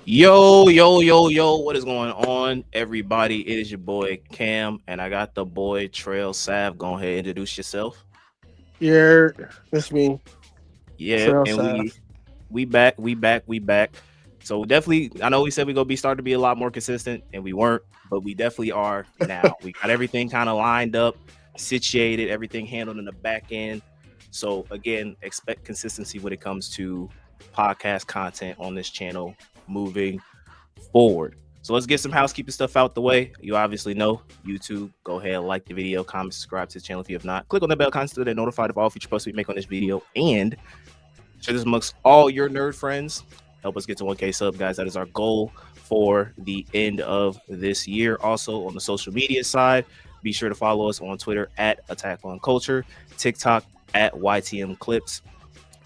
Yo, what is going on, everybody? It is your boy Cam, and I got the boy Trellsav. Go ahead, introduce yourself. Yeah, it's me, Yeah, and Trellsav. we back. So definitely, I know we said we gonna be starting to be a lot more consistent, and we weren't, but we definitely are now. We got everything kind of lined up, situated, everything handled in the back end. So again, expect consistency when it comes to podcast content on this channel moving forward. So let's get some housekeeping stuff out the way. You obviously know YouTube. Go ahead, like the video, comment, subscribe to the channel if you have not. Click on the bell icon so that you're notified of all future posts we make on this video. And share this amongst all your nerd friends. Help us get to 1K sub, guys. That is our goal for the end of this year. Also, on the social media side, be sure to follow us on Twitter at Attack on Culture, TikTok at YTM Clips,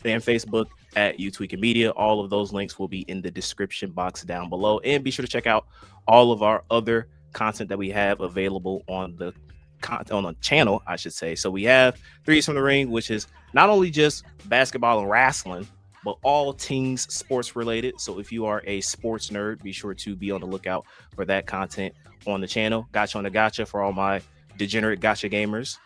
and Facebook at Tweeking Media. All of those links will be in the description box down below. And be sure to check out all of our other content that we have available on the channel, I should say. So we have Threes from the Ring, which is not only just basketball and wrestling, but all things sports related. So if you are a sports nerd, be sure to be on the lookout for that content on the channel. Gotcha on the gotcha for all my degenerate gotcha gamers.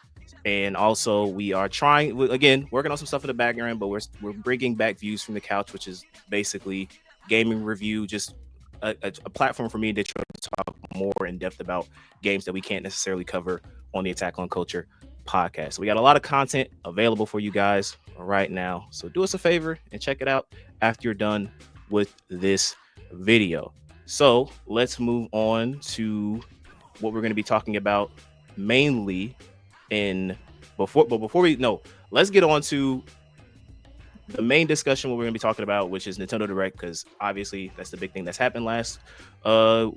And also, we are trying again, working on some stuff in the background, but we're bringing back Views from the Couch, which is basically gaming review, just a platform for me to try to talk more in depth about games that we can't necessarily cover on the Attack on Culture podcast. So we got a lot of content available for you guys right now. So do us a favor and check it out after you're done with this video. So let's move on to what we're going to be talking about mainly in before we no, let's get on to the main discussion what we're going to be talking about, which is Nintendo Direct, because obviously that's the big thing that's happened last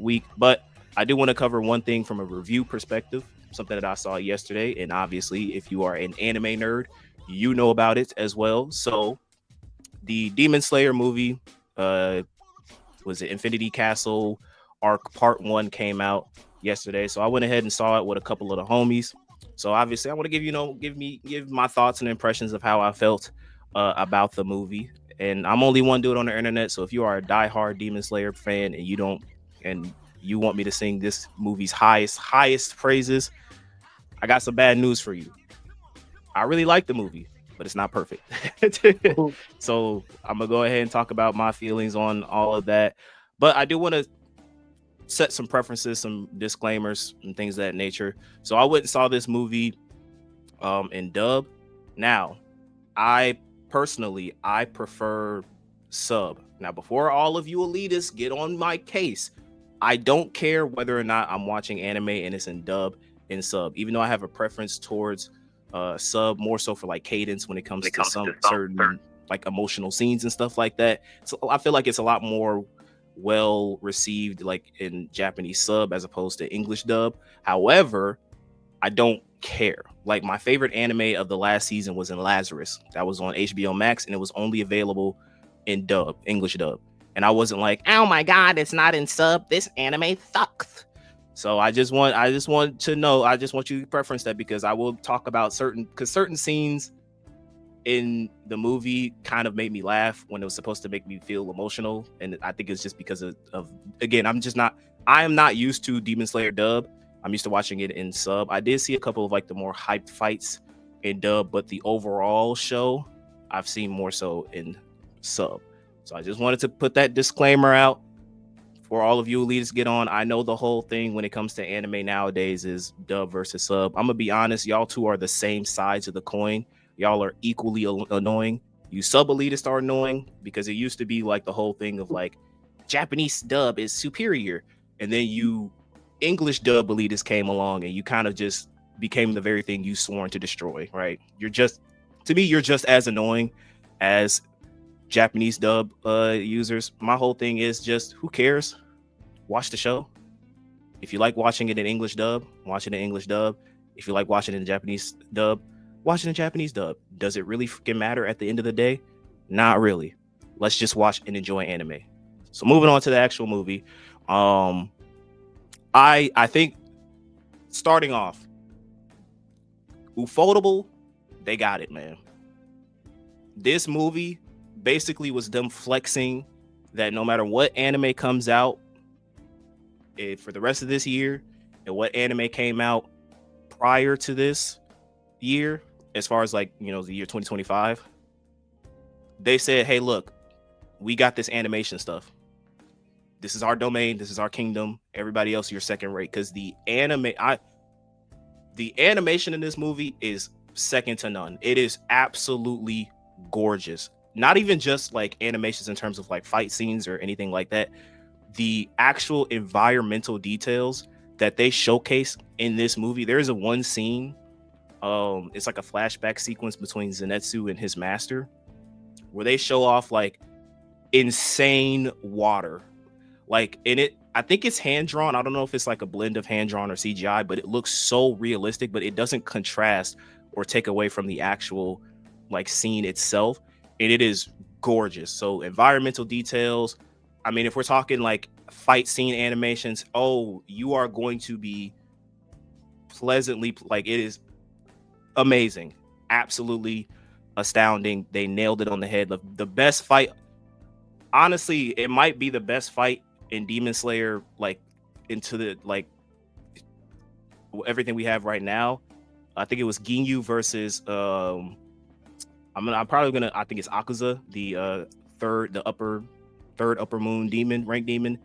week. But I do want to cover one thing from a review perspective, something that I saw yesterday, and obviously if you are an anime nerd, you know about it as well. So the Demon Slayer movie, was it Infinity Castle Arc Part 1 came out yesterday. So I went ahead and saw it with a couple of the homies. So obviously I want to give my thoughts and impressions of how I felt about the movie. And I'm only one dude on the internet. So if you are a diehard Demon Slayer fan and you want me to sing this movie's highest praises, I got some bad news for you. I really like the movie, but it's not perfect. So I'm gonna go ahead and talk about my feelings on all of that. But I do want to set some preferences, some disclaimers, and things of that nature. So I went and saw this movie in dub. Now, I personally I prefer sub. Now, before all of you elitists get on my case, I don't care whether or not I'm watching anime and it's in dub and sub, even though I have a preference towards sub more so for like cadence when it comes to some certain like emotional scenes and stuff like that. So I feel like it's a lot more well received like in Japanese sub as opposed to English dub. However, I don't care. Like my favorite anime of the last season was in Lazarus. That was on HBO Max and it was only available in dub, English dub. And I wasn't like, "Oh my god, it's not in sub. This anime sucks." So I just want to know, I just want you to preference that because I will talk about certain scenes in the movie kind of made me laugh when it was supposed to make me feel emotional. And I think it's just because of again, I am not used to Demon Slayer dub. I'm used to watching it in sub. I did see a couple of like the more hyped fights in dub, but the overall show I've seen more so in sub. So I just wanted to put that disclaimer out for all of you elitists get on. I know the whole thing when it comes to anime nowadays is dub versus sub. I'm gonna be honest, y'all two are the same sides of the coin. Y'all are equally annoying. You sub elitists are annoying because it used to be like the whole thing of like Japanese dub is superior, and then you English dub elitists came along and you kind of just became the very thing you sworn to destroy. Right? You're just to me, you're just as annoying as Japanese dub users. My whole thing is just who cares? Watch the show. If you like watching it in English dub, watch it in English dub. If you like watching it in Japanese dub, watch it in Japanese dub. Does it really freaking matter at the end of the day? Not really. Let's just watch and enjoy anime. So moving on to the actual movie. Um I think starting off, Ufotable, they got it, man. This movie basically was them flexing that no matter what anime comes out for the rest of this year and what anime came out prior to this year, as far as like, you know, the year 2025, they said, hey, look, we got this animation stuff. This is our domain. This is our kingdom. Everybody else, you're second rate. Because the animation in this movie is second to none. It is absolutely gorgeous. Not even just like animations in terms of like fight scenes or anything like that. The actual environmental details that they showcase in this movie. There is a one scene. It's like a flashback sequence between Zenitsu and his master, where they show off like insane water. Like in it, I think it's hand drawn. I don't know if it's like a blend of hand drawn or CGI, but it looks so realistic, but it doesn't contrast or take away from the actual like scene itself. And it is gorgeous. So environmental details. I mean, if we're talking like fight scene animations, oh, you are going to be pleasantly like, it is amazing. Absolutely astounding. They nailed it on the head. The best fight, honestly, it might be the best fight in Demon Slayer, like into the like everything we have right now. I think it was Ginyu versus I think it's Akuza, the third upper moon demon, rank demon.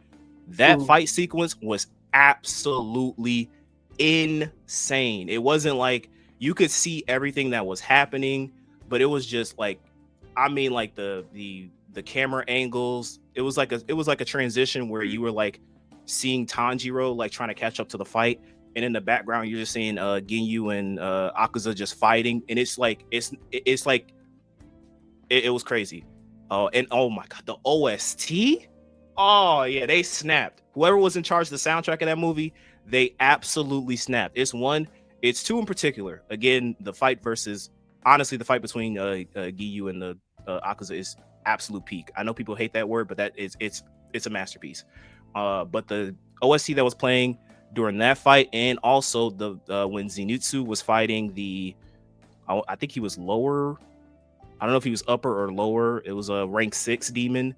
That fight sequence was absolutely insane. It wasn't like you could see everything that was happening, but it was just like, I mean, like the camera angles. It was like a transition where you were like seeing Tanjiro like trying to catch up to the fight, and in the background you're just seeing Ginyu and Akuza just fighting, and it's like it was crazy. And oh my god, the OST. Oh yeah, they snapped. Whoever was in charge of the soundtrack of that movie, they absolutely snapped. It's two in particular. Again, the fight between Ginyu and the Akuza is absolute peak. I know people hate that word, but it's a masterpiece. But the OST that was playing during that fight, and also the when Zenitsu was fighting I think he was lower. I don't know if he was upper or lower. It was a rank 6 demon.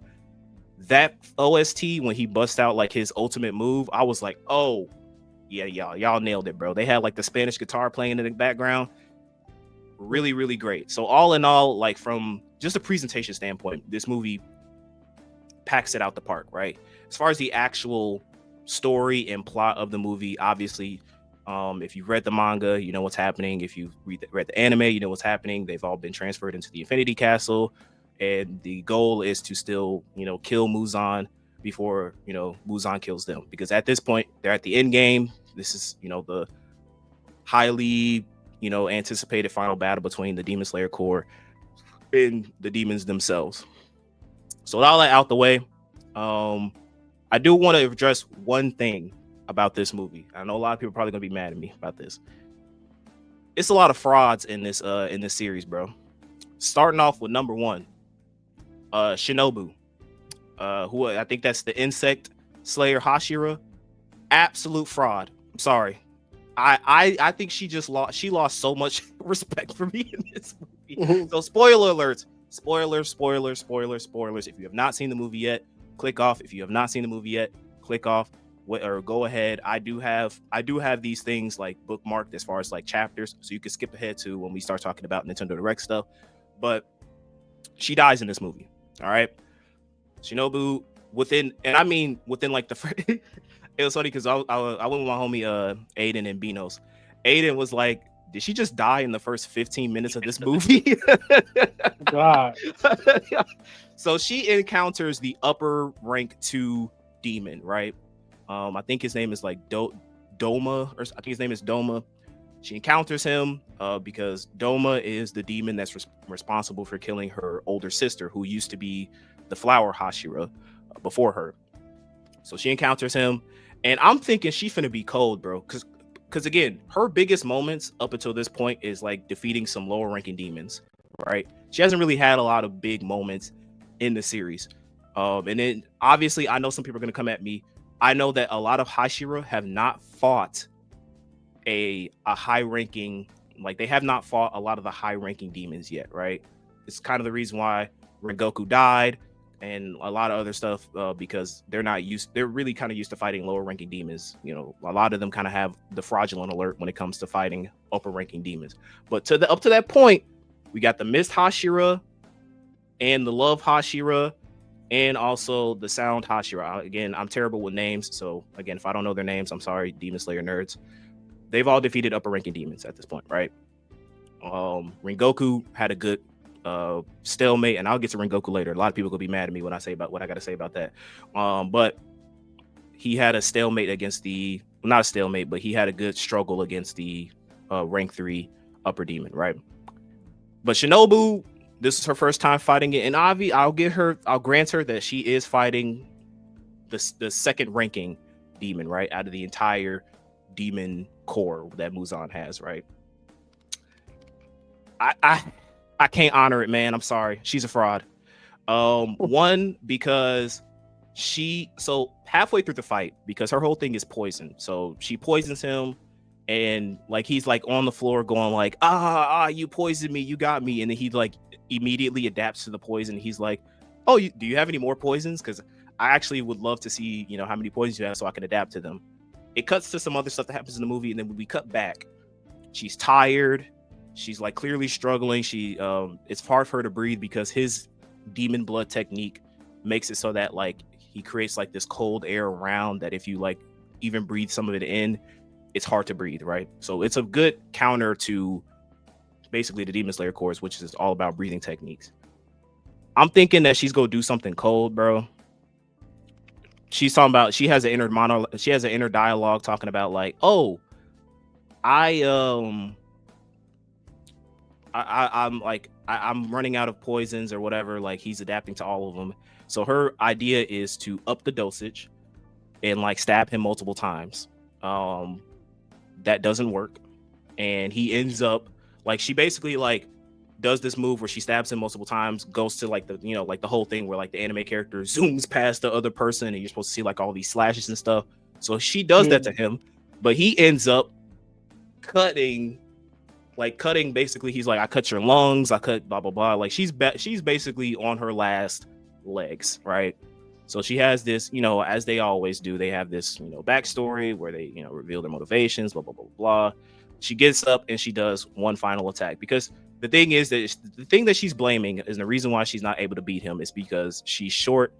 That OST, when he busts out like his ultimate move, I was like, oh yeah, y'all nailed it, bro. They had like the Spanish guitar playing in the background. Really, really great. So all in all, like from just a presentation standpoint, this movie packs it out the park, right? As far as the actual story and plot of the movie, obviously, if you've read the manga, you know what's happening. If you've read the anime, you know what's happening. They've all been transferred into the Infinity Castle, and the goal is to still, you know, kill Muzan before, you know, Muzan kills them. Because at this point, they're at the end game. This is, you know, the highly, you know, anticipated final battle between the Demon Slayer Corps and the demons themselves. So with all that out the way, I do want to address one thing about this movie. I know a lot of people are probably gonna be mad at me about this. It's a lot of frauds in this series, bro. Starting off with number one, Shinobu, who I think that's the insect slayer Hashira. Absolute fraud. I'm sorry. I think she lost so much respect for me in this movie. So spoiler alerts. Spoilers. If you have not seen the movie yet, click off. If you have not seen the movie yet, click off. Or go ahead. I do have these things like bookmarked as far as like chapters, so you can skip ahead to when we start talking about Nintendo Direct stuff. But she dies in this movie. All right, Shinobu within like the. It was funny because I went with my homie Aiden and Benos. Aiden was like, did she just die in the first 15 minutes of this movie? God. So she encounters the upper rank 2 demon, right? I think his name is like Doma, or I think his name is Doma. She encounters him because Doma is the demon that's responsible for killing her older sister, who used to be the flower Hashira before her. So she encounters him, and I'm thinking she finna be cold, bro. Because again, her biggest moments up until this point is like defeating some lower ranking demons, right? She hasn't really had a lot of big moments in the series. And then obviously, I know some people are gonna come at me. I know that a lot of Hashira have not fought a high ranking, like they have not fought a lot of the high ranking demons yet, right? It's kind of the reason why Rengoku died. and a lot of other stuff because they're really kind of used to fighting lower ranking demons. You know, a lot of them kind of have the fraudulent alert when it comes to fighting upper ranking demons. But up to that point, we got the Mist Hashira and the Love Hashira and also the Sound Hashira. Again, I'm terrible with names, so again, if I don't know their names, I'm sorry, Demon Slayer nerds. They've all defeated upper ranking demons at this point, right? Rengoku had a good stalemate, and I'll get to Rengoku later. A lot of people will be mad at me when I say about what I got to say about that. But he had a stalemate against not a stalemate, but he had a good struggle against the rank 3 upper demon, right? But Shinobu, this is her first time fighting it, and Avi, I'll grant her that she is fighting the second ranking demon, right, out of the entire demon core that Muzan has, right? I can't honor it, man. I'm sorry. She's a fraud. One, because so halfway through the fight, because her whole thing is poison. So she poisons him, and like he's like on the floor going like, you poisoned me, you got me. And then he like immediately adapts to the poison. He's like, oh, do you have any more poisons? Because I actually would love to see, you know, how many poisons you have so I can adapt to them. It cuts to some other stuff that happens in the movie, and then when we cut back, she's tired. She's like clearly struggling. It's hard for her to breathe because his demon blood technique makes it so that like he creates like this cold air around that if you like even breathe some of it in, it's hard to breathe, right? So it's a good counter to basically the Demon Slayer course, which is all about breathing techniques. I'm thinking that she's gonna do something cold, bro. She's talking about she has an inner dialogue talking about like, oh, I'm running out of poisons or whatever. Like he's adapting to all of them. So her idea is to up the dosage and like stab him multiple times. That doesn't work, and he ends up like she basically like does this move where she stabs him multiple times, goes to like the, you know, like the whole thing where like the anime character zooms past the other person and you're supposed to see like all these slashes and stuff. So she does that to him, but he ends up cutting basically. He's like, I cut your lungs, I cut blah blah blah. Like she's basically on her last legs, right? So she has this, you know, as they always do, they have this, you know, backstory where they, you know, reveal their motivations, blah blah blah blah. She gets up and she does one final attack, because the thing is that the thing that she's blaming is the reason why she's not able to beat him is because she's short,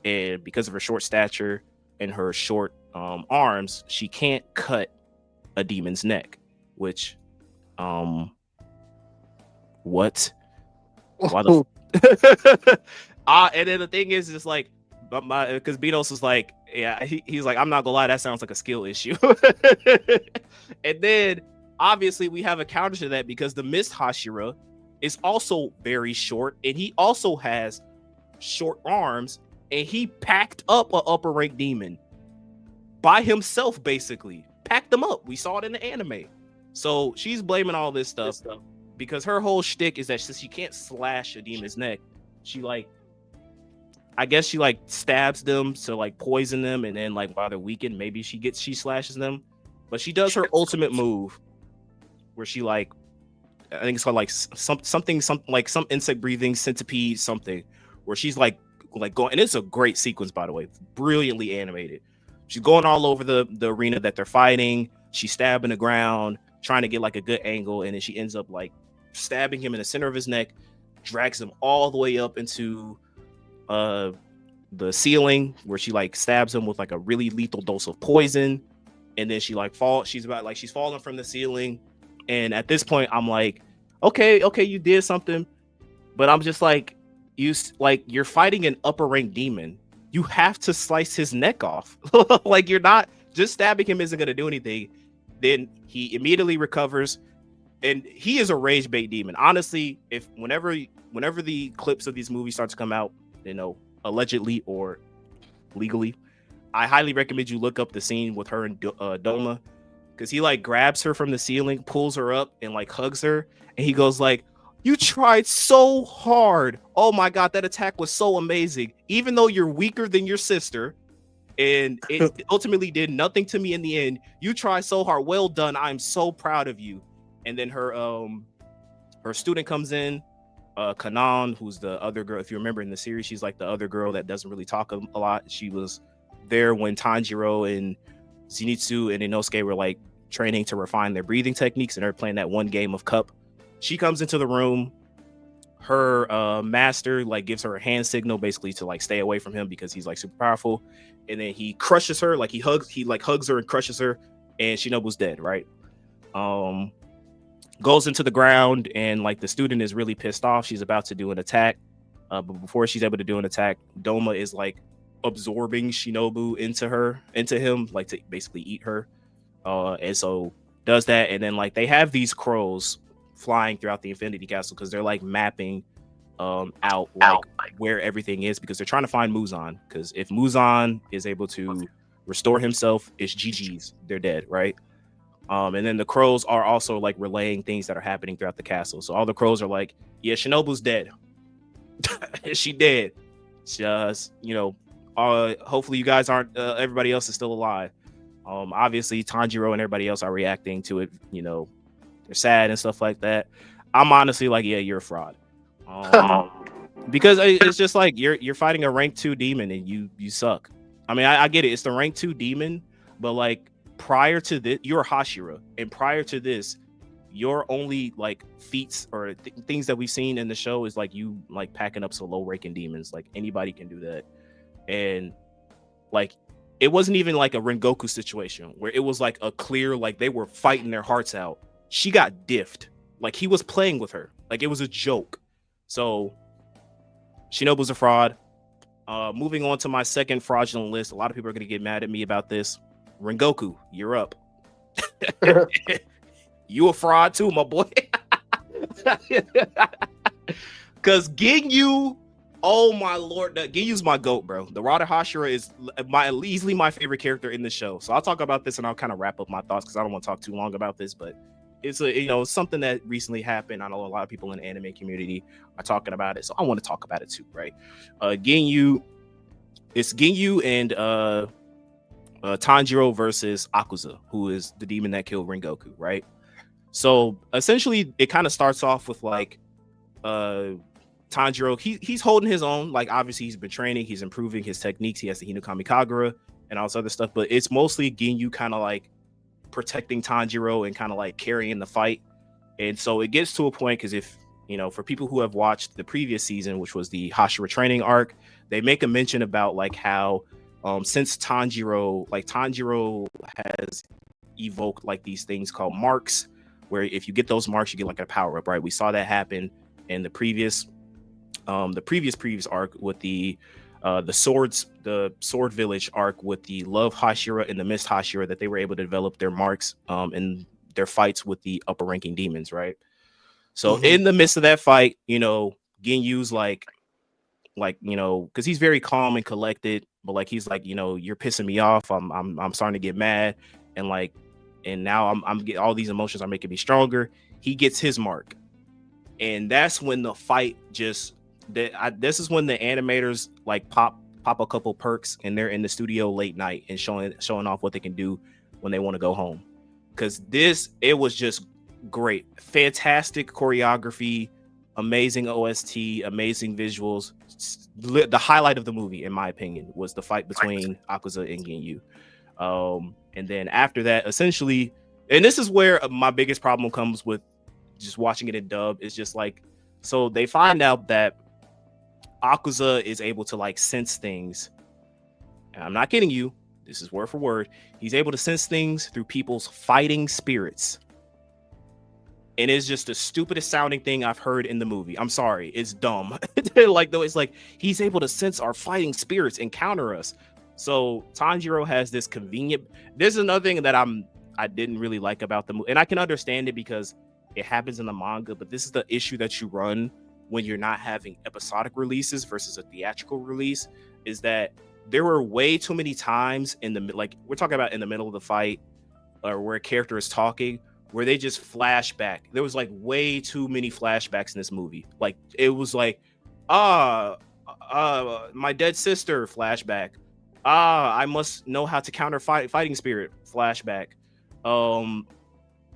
and because of her short stature and her short arms, she can't cut a demon's neck, which what? Why the and then the thing is just like, because Beatos was like, yeah, he's like, I'm not gonna lie, that sounds like a skill issue. And then obviously we have a counter to that, because the Mist Hashira is also very short, and he also has short arms, and he packed up an upper rank demon by himself, basically packed them up. We saw it in the anime. So she's blaming all this stuff because her whole shtick is that she can't slash a demon's neck. She like, I guess she like stabs them to like poison them, and then like while they're weakened, maybe she slashes them. But she does her ultimate move where she like, I think it's called like something like some insect breathing centipede something, where she's like going, and it's a great sequence, by the way, brilliantly animated. She's going all over the arena that they're fighting. She's stabbing the ground, trying to get like a good angle, and then she ends up like stabbing him in the center of his neck, drags him all the way up into the ceiling, where she like stabs him with like a really lethal dose of poison, and then she like she's falling from the ceiling. And at this point I'm like, okay, you did something, but I'm just like, you're fighting an upper rank demon, you have to slice his neck off. Like, you're not just stabbing him isn't going to do anything. Then he immediately recovers, and he is a rage bait demon. Honestly, if whenever the clips of these movies start to come out, you know, allegedly or legally, I highly recommend you look up the scene with her and Doma, because he like grabs her from the ceiling, pulls her up, and like hugs her, and he goes like, you tried so hard. Oh my god, that attack was so amazing. Even though you're weaker than your sister, and it ultimately did nothing to me in the end, you tried so hard. Well done. I'm so proud of you. And then her student comes in, Kanan, who's the other girl. If you remember in the series, she's like the other girl that doesn't really talk a lot. She was there when Tanjiro and Zenitsu and Inosuke were like training to refine their breathing techniques, and they're playing that one game of cup. She comes into the room. Her master like gives her a hand signal basically to like stay away from him because he's like super powerful, and then he crushes her, like he hugs her and crushes her, and Shinobu's dead, right? Goes into the ground, and like the student is really pissed off. She's about to do an attack, but before she's able to do an attack, Doma is like absorbing Shinobu into him, like to basically eat her. And so does that, and then like they have these crows flying throughout the Infinity Castle because they're like mapping out like where everything is, because they're trying to find Muzan, because if Muzan is able to restore himself, it's GG's, they're dead, right? And then the crows are also like relaying things that are happening throughout the castle. So all the crows are like, yeah, Shinobu's dead. She dead. Just, hopefully you guys aren't, everybody else is still alive. Obviously Tanjiro and everybody else are reacting to it, they're sad and stuff like that. I'm honestly like, yeah, you're a fraud. Because it's just like you're fighting a rank 2 demon and you suck. I mean, I get it, it's the rank 2 demon, but like prior to this, you're Hashira, and prior to this, your only like feats or things that we've seen in the show is like you like packing up some low ranking demons. Like anybody can do that, and like it wasn't even like a Rengoku situation where it was like a clear, like they were fighting their hearts out. She got diffed, like he was playing with her, like it was a joke. So Shinobu's a fraud. Moving on to my second fraudulent list, a lot of people are gonna get mad at me about this. Rengoku, you're up. You a fraud too, my boy. Because Ginyu, oh my lord, Ginyu's my goat, bro. The Rada Hashira is easily my favorite character in the show. So I'll talk about this and I'll kind of wrap up my thoughts because I don't want to talk too long about this, but it's something that recently happened. I know a lot of people in the anime community are talking about it, so I want to talk about it too, right? Ginyu, it's Ginyu and Tanjiro versus Akuza, who is the demon that killed Rengoku, right? So essentially it kind of starts off with like Tanjiro, he's holding his own, like obviously he's been training, he's improving his techniques, he has the Hinokami Kagura and all this other stuff, but it's mostly Ginyu kind of like protecting Tanjiro and kind of like carrying the fight. And so it gets to a point, because if for people who have watched the previous season, which was the Hashira training arc, they make a mention about like how since Tanjiro has evoked like these things called marks, where if you get those marks, you get like a power up, right? We saw that happen in the previous arc with the Sword Village arc with the Love Hashira and the Mist Hashira, that they were able to develop their marks in their fights with the upper ranking demons, right? So in the midst of that fight, Ginyu's like because he's very calm and collected, but like he's like, you're pissing me off. I'm starting to get mad, and now I'm getting all these emotions are making me stronger. He gets his mark, and that's when the fight just. This is when the animators like pop a couple perks, and they're in the studio late night and showing off what they can do when they want to go home. Because it was just great, fantastic choreography, amazing OST, amazing visuals. The highlight of the movie, in my opinion, was the fight between Akuza and Ginyu. And then after that, essentially, and this is where my biggest problem comes with just watching it in dub, is just like, so they find out that Akuza is able to like sense things. And I'm not kidding you. This is word for word. He's able to sense things through people's fighting spirits. And it's just the stupidest sounding thing I've heard in the movie. I'm sorry. It's dumb. It's like he's able to sense our fighting spirits and counter us. So Tanjiro has this convenient. This is another thing that I didn't really like about the movie. And I can understand it because it happens in the manga, but this is the issue that you run when you're not having episodic releases versus a theatrical release, is that there were way too many times we're talking about in the middle of the fight, or where a character is talking, where they just flashback. There was like way too many flashbacks in this movie. Like it was like, my dead sister flashback. I must know how to counter fighting spirit flashback.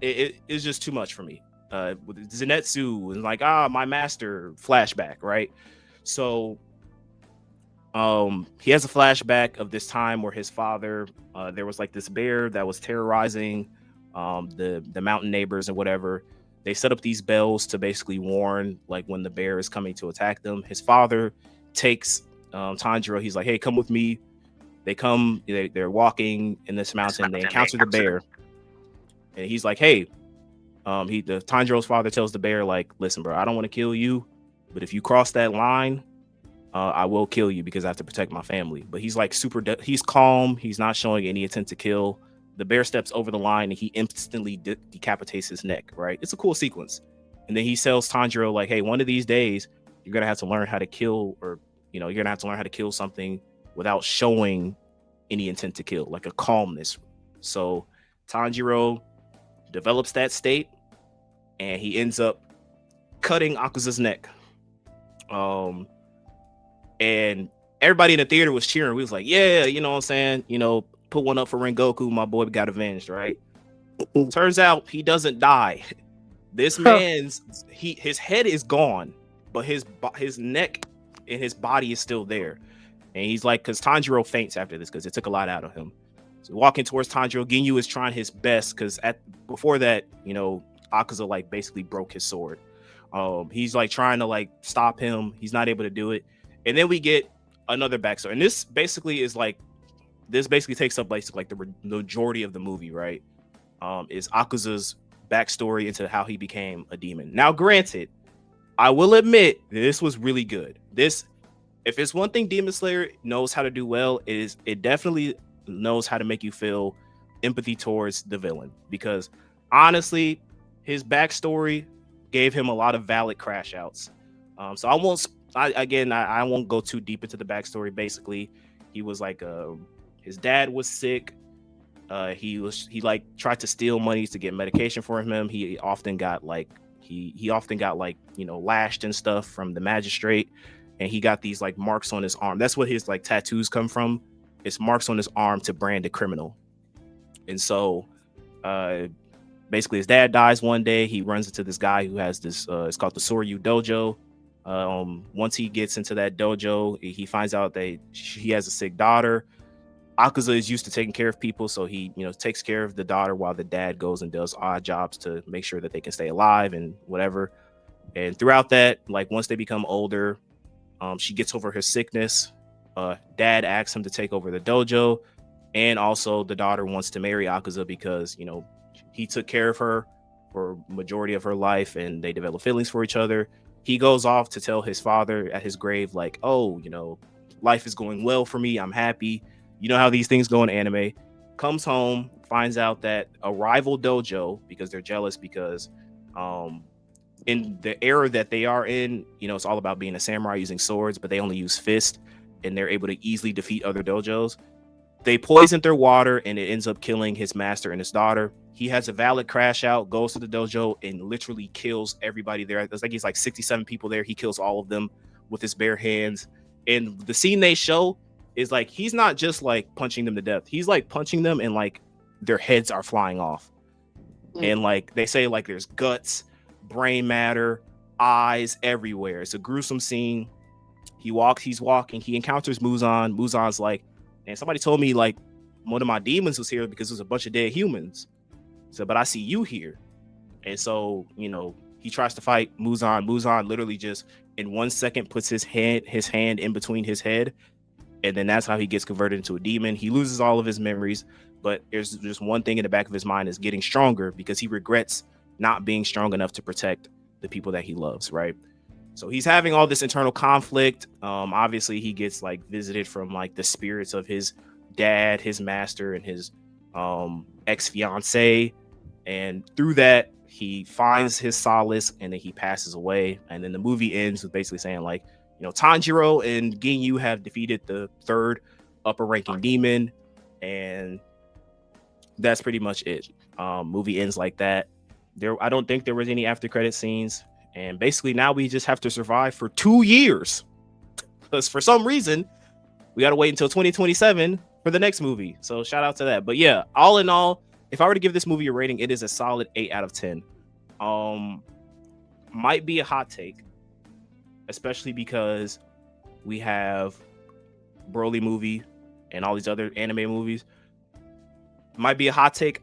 It's just too much for me. with Zenitsu and like my master flashback, right? So he has a flashback of this time where his father, there was like this bear that was terrorizing the mountain neighbors and whatever. They set up these bells to basically warn like when the bear is coming to attack them. His father takes Tanjiro. He's like, hey, come with me. They come, they're walking in this mountain. They encounter the bear, and he's like, hey, the Tanjiro's father tells the bear like, listen, bro, I don't want to kill you, but if you cross that line, I will kill you because I have to protect my family. But he's like he's calm. He's not showing any intent to kill. The bear steps over the line and he instantly decapitates his neck, right? It's a cool sequence. And then he tells Tanjiro like, hey, one of these days, you're going to have to learn how to kill, or, you're going to have to learn how to kill something without showing any intent to kill, like a calmness. So Tanjiro develops that state and he ends up cutting Akuza's neck. And everybody in the theater was cheering. We was like, yeah, you know what I'm saying? Put one up for Rengoku. My boy got avenged, right? Turns out he doesn't die. This man's his head is gone, but his neck and his body is still there. And he's like, because Tanjiro faints after this because it took a lot out of him. So walking towards Tanjiro, Ginyu is trying his best because before that, Akuza like basically broke his sword. He's like trying to like stop him. He's not able to do it. And then we get another backstory. And this basically takes up basically like the majority of the movie, right? Is Akuza's backstory into how he became a demon. Now, granted, I will admit this was really good. If it's one thing Demon Slayer knows how to do well, it definitely knows how to make you feel empathy towards the villain. Because honestly, his backstory gave him a lot of valid crash outs. So I won't go too deep into the backstory. Basically, he was like his dad was sick. He like tried to steal money to get medication for him. He often got like lashed and stuff from the magistrate, and he got these like marks on his arm. That's what his like tattoos come from. It's marks on his arm to brand a criminal. And so basically his dad dies one day. He runs into this guy who has this it's called the Soryu Dojo. Once he gets into that dojo, he finds out that he has a sick daughter. Akuza is used to taking care of people, so he takes care of the daughter while the dad goes and does odd jobs to make sure that they can stay alive and whatever. And throughout that, like once they become older, she gets over her sickness. Dad asks him to take over the dojo, and also the daughter wants to marry Akuza because he took care of her for majority of her life, and they develop feelings for each other. He goes off to tell his father at his grave, like, oh, life is going well for me. I'm happy. You know how these things go in anime. Comes home, finds out that a rival dojo, because they're jealous because in the era that they are in, it's all about being a samurai using swords, but they only use fists, and they're able to easily defeat other dojos. They poison their water, and it ends up killing his master and his daughter. He has a valid crash out, goes to the dojo, and literally kills everybody there. There's like he's like 67 people there. He kills all of them with his bare hands. And the scene they show is like he's not just like punching them to death. He's like punching them, and like their heads are flying off. And like they say, like there's guts, brain matter, eyes everywhere. It's a gruesome scene. He's walking. He encounters Muzan. Muzan's like, and somebody told me like one of my demons was here because there's a bunch of dead humans. So, but I see you here. And so, he tries to fight Muzan. Muzan literally just in 1 second puts his hand in between his head. And then that's how he gets converted into a demon. He loses all of his memories, but there's just one thing in the back of his mind is getting stronger because he regrets not being strong enough to protect the people that he loves, right? So he's having all this internal conflict. Obviously, he gets like visited from like the spirits of his dad, his master, and his ex-fiance. And through that, he finds his solace, and then he passes away. And then the movie ends with basically saying like, Tanjiro and Ginyu have defeated the third upper ranking demon, and that's pretty much it. Movie ends like that. I don't think there was any after credit scenes, and basically now we just have to survive for 2 years because for some reason we got to wait until 2027 for the next movie. So shout out to that. But yeah, all in all, if I were to give this movie a rating, it is a solid 8 out of 10. Um, might be a hot take, especially because we have Broly movie and all these other anime movies. Might be a hot take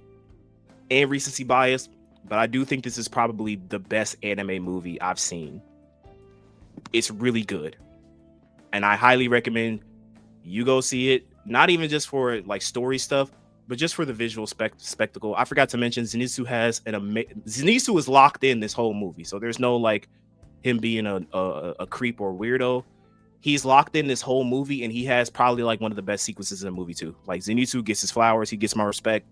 and recency bias, but I do think this is probably the best anime movie I've seen. It's really good, and I highly recommend you go see it. Not even just for like story stuff, but just for the visual spectacle. I forgot to mention Zenitsu has Zenitsu is locked in this whole movie, so there's no like him being a creep or weirdo. He's locked in this whole movie, and he has probably like one of the best sequences in the movie too. Like Zenitsu gets his flowers, he gets my respect.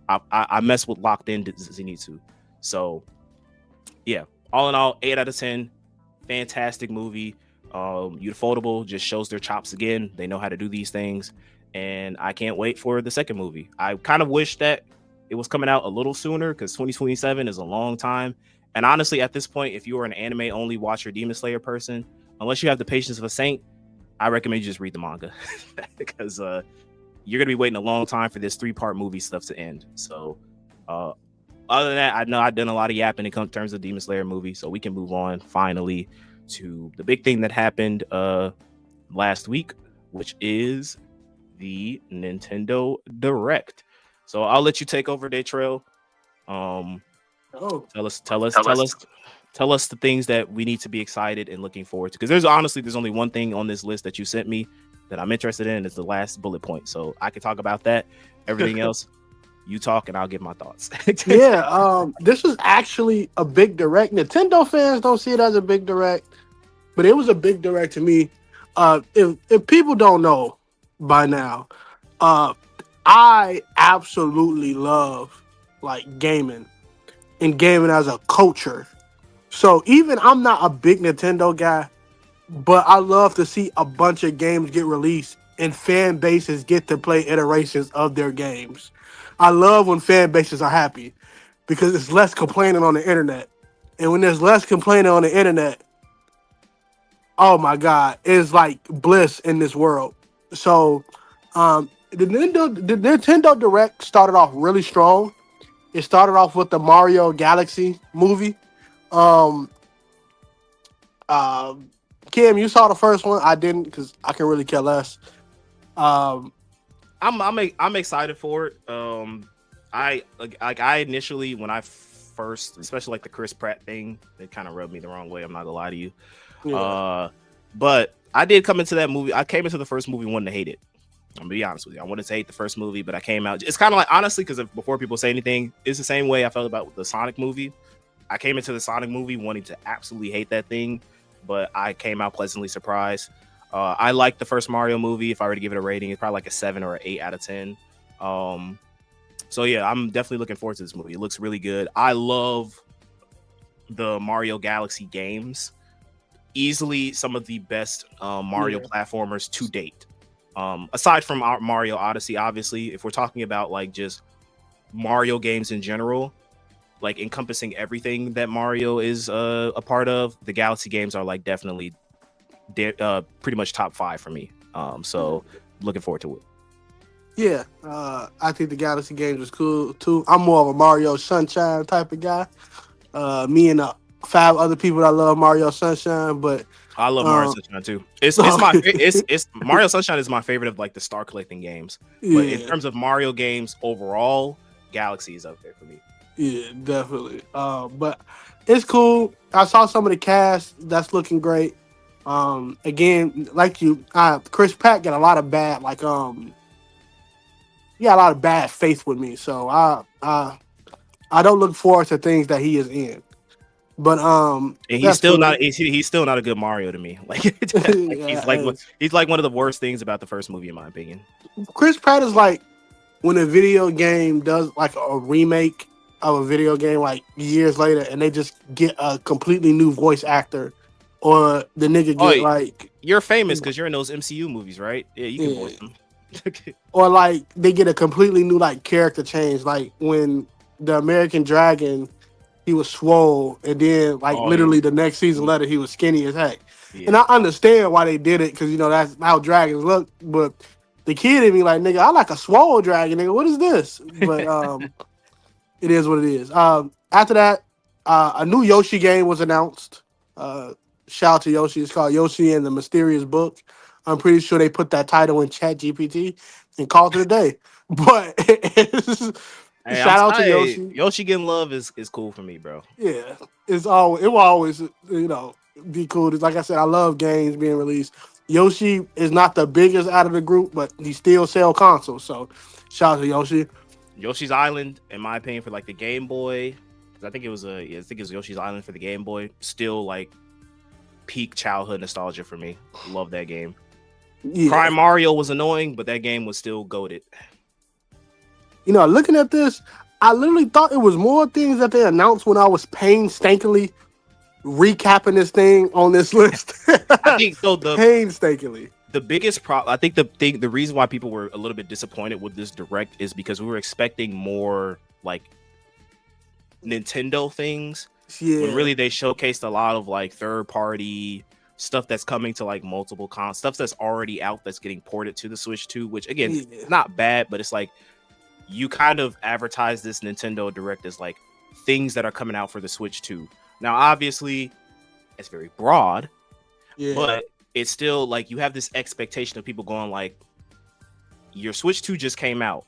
I mess with locked in Zenitsu. So yeah, all in all, 8 out of 10. Fantastic movie. Ufotable just shows their chops again. They know how to do these things, and I can't wait for the second movie. I kind of wish that it was coming out a little sooner because 2027 is a long time. And honestly, at this point, if you are an anime only watcher Demon Slayer person, unless you have the patience of a saint, I recommend you just read the manga because you're gonna be waiting a long time for this 3-part movie stuff to end. So other than that, I know I've done a lot of yapping in terms of Demon Slayer movie, so we can move on finally to the big thing that happened last week, which is the Nintendo Direct. So I'll let you take over, Daytrail. Tell us the things that we need to be excited and looking forward to. Because there's only one thing on this list that you sent me that I'm interested in. It's the last bullet point, so I can talk about that. Everything else, you talk, and I'll give my thoughts. This was actually a big direct. Nintendo fans don't see it as a big direct, but it was a big direct to me. If people don't know by now, I absolutely love like gaming and gaming as a culture. So even I'm not a big Nintendo guy, but I love to see a bunch of games get released and fan bases get to play iterations of their games. I love when fan bases are happy because it's less complaining on the internet. And when there's less complaining on the internet, oh my God, it's like bliss in this world. So the Nintendo Direct started off really strong. It started off with the Mario Galaxy movie. Um, uh, Kim, you saw the first one. I didn't because I can really care less. Um, I'm excited for it. I initially when I first, especially like the Chris Pratt thing, it kind of rubbed me the wrong way. I'm not gonna lie to you. yeah. But I did come into that movie. I came into the first movie wanting to hate it. I'm gonna be honest with you. I wanted to hate the first movie, but I came out. It's kind of like honestly, because before people say anything, it's the same way I felt about the Sonic movie. I came into the Sonic movie wanting to absolutely hate that thing, but I came out pleasantly surprised. I like the first Mario movie. If I were to give it a rating, it's probably like a 7 or an 8 out of 10. So yeah, I'm definitely looking forward to this movie. It looks really good. I love the Mario Galaxy games. Easily some of the best Mario platformers to date. Aside from our Mario Odyssey, obviously, if we're talking about like just Mario games in general, like encompassing everything that Mario is a part of, the Galaxy games are like definitely pretty much top 5 for me. So looking forward to it. Yeah, I think the Galaxy games was cool too. I'm more of a Mario Sunshine type of guy. Me and 5 other people that love Mario Sunshine, but I love Mario Sunshine too. It's Mario Sunshine is my favorite of like the star collecting games. But in terms of Mario games overall, Galaxy is up there for me. Yeah, definitely. But it's cool. I saw some of the cast that's looking great. Again, like you, Chris Pratt got a lot of bad he got a lot of bad faith with me. So I don't look forward to things that he is in. But and he's still not a good Mario to me. Like, he's like one of the worst things about the first movie in my opinion. Chris Pratt is like when a video game does like a remake of a video game like years later and they just get a completely new voice actor or the nigga get like you're famous because you're in those MCU movies, right? Yeah, you can voice them. Or like they get a completely new like character change, like when the American Dragon he was swole, and then like literally the next season later he was skinny as heck. Yeah. And I understand why they did it because you know that's how dragons look. But the kid in me like, nigga, I like a swole dragon, nigga. What is this? But it is what it is. After that, A new Yoshi game was announced. Uh, Shout out to Yoshi. It's called Yoshi and the Mysterious Book. I'm pretty sure they put that title in Chat GPT and called it a day. But Hey, I'm shout out to hey, Yoshi. Yoshi getting love is cool for me, bro. Yeah, it will always be cool. Like I said, I love games being released. Yoshi is not the biggest out of the group, but he still sell consoles. So shout out to Yoshi. Yoshi's Island, in my opinion, for like the Game Boy, 'cause I think it was Yoshi's Island for the Game Boy. Still like peak childhood nostalgia for me. Love that game. Yeah, Prime Mario was annoying, but that game was still goated. looking at this, I literally thought it was more things that they announced when I was painstakingly recapping this thing on this list. I think so. Painstakingly. The biggest problem, I think the reason why people were a little bit disappointed with this direct is because we were expecting more like Nintendo things. Yeah. When really they showcased a lot of like third party stuff that's coming to like multiple stuff that's already out that's getting ported to the Switch 2, which again, not bad, but it's like you kind of advertise this Nintendo Direct as like things that are coming out for the Switch 2. Now, obviously, it's very broad, but it's still like you have this expectation of people going like, your Switch 2 just came out.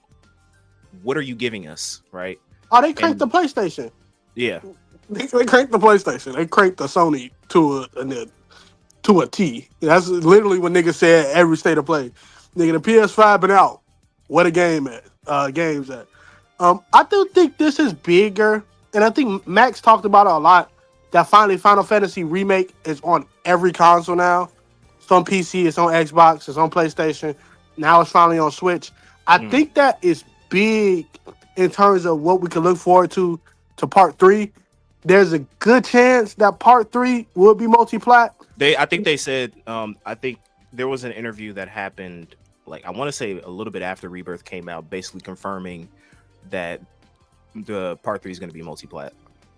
What are you giving us, right? Oh, they cranked the PlayStation. Yeah. They cranked the PlayStation. They cranked the Sony to a T. That's literally what niggas said every state of play. Nigga, the PS5 been out. What a game at? Games at. I do think this is bigger, and I think Max talked about it a lot. That finally Final Fantasy Remake is on every console now. It's on PC, it's on Xbox, it's on PlayStation. Now it's finally on Switch. I think that is big in terms of what we can look forward to Part 3. There's a good chance that Part 3 will be multi-plat. I think they said, I think there was an interview that happened, like, I want to say a little bit after Rebirth came out, basically confirming that the Part 3 is going to be multi-plat.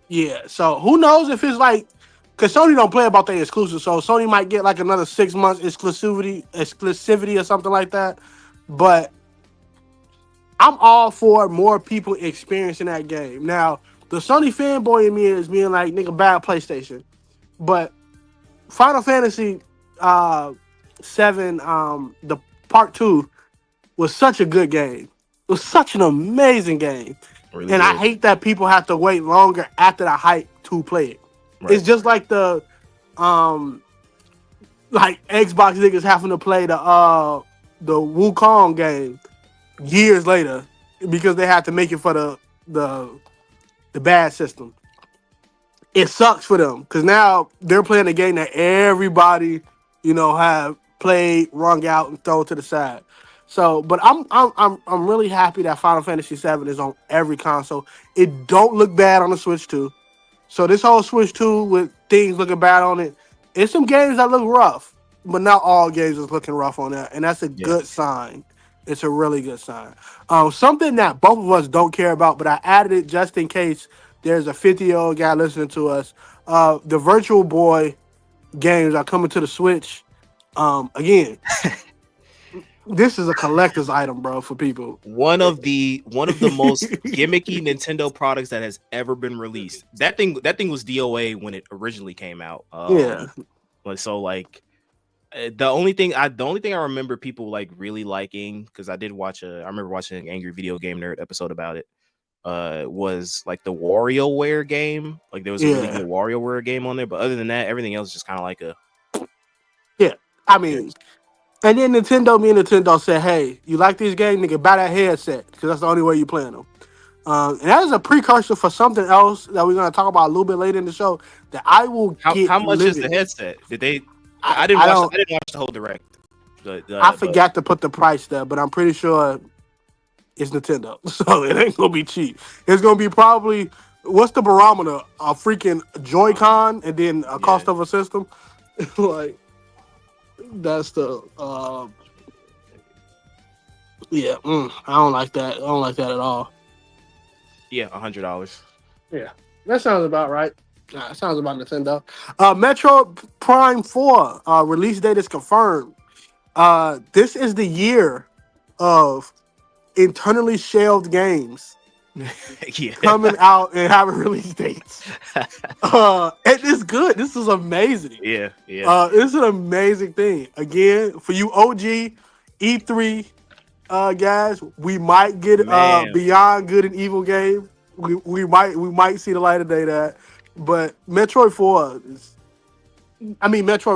Yeah, so who knows if it's like, because Sony don't play about their exclusive, so Sony might get like another 6 months exclusivity or something like that. But I'm all for more people experiencing that game. Now, the Sony fanboy in me is being like, nigga, bad PlayStation. But Final Fantasy 7, the Part 2, was such a good game. It was such an amazing game. Really and good. I hate that people have to wait longer after the hype to play it. Right. It's just like the like Xbox niggas having to play the Wukong game years later because they had to make it for the bad system. It sucks for them because now they're playing a game that everybody, have played, wrung out, and thrown to the side. So, but I'm really happy that Final Fantasy VII is on every console. It don't look bad on the Switch 2. So this whole Switch 2 with things looking bad on it, it's some games that look rough, but not all games is looking rough on that, and that's a good sign. It's a really good sign. Something that both of us don't care about, but I added it just in case there's a 50-year-old guy listening to us. The Virtual Boy games are coming to the Switch. Again, this is a collector's item, bro, for people. One of the most gimmicky Nintendo products that has ever been released. That thing was DOA when it originally came out. So like the only thing I remember people like really liking, because I remember watching an Angry Video Game Nerd episode about it. Was like the WarioWare game. Like there was a really good WarioWare game on there, but other than that, everything else is just kind of like a. Yeah, I mean, and then Nintendo said, "Hey, you like these games? Nigga, buy that headset because that's the only way you playing them." And that is a precursor for something else that we're gonna talk about a little bit later in the show. That I will get. How much is the headset? Did they? I didn't watch the whole direct. I forgot to put the price there, but I'm pretty sure it's Nintendo, so it ain't gonna be cheap. It's gonna be probably, what's the barometer? A freaking Joy-Con and then a cost of a system. Like that's the I don't like that. I don't like that at all. Yeah, $100. Yeah, that sounds about right. That sounds about Nintendo. Metro Prime 4 release date is confirmed. This is the year of internally shelved games Yeah. coming out and having release dates. And it's good. This is amazing. Yeah, yeah. It's an amazing thing. Again, for you OG E3 guys, we might get Man, Beyond Good and Evil game. We might see the light of day that. But Metroid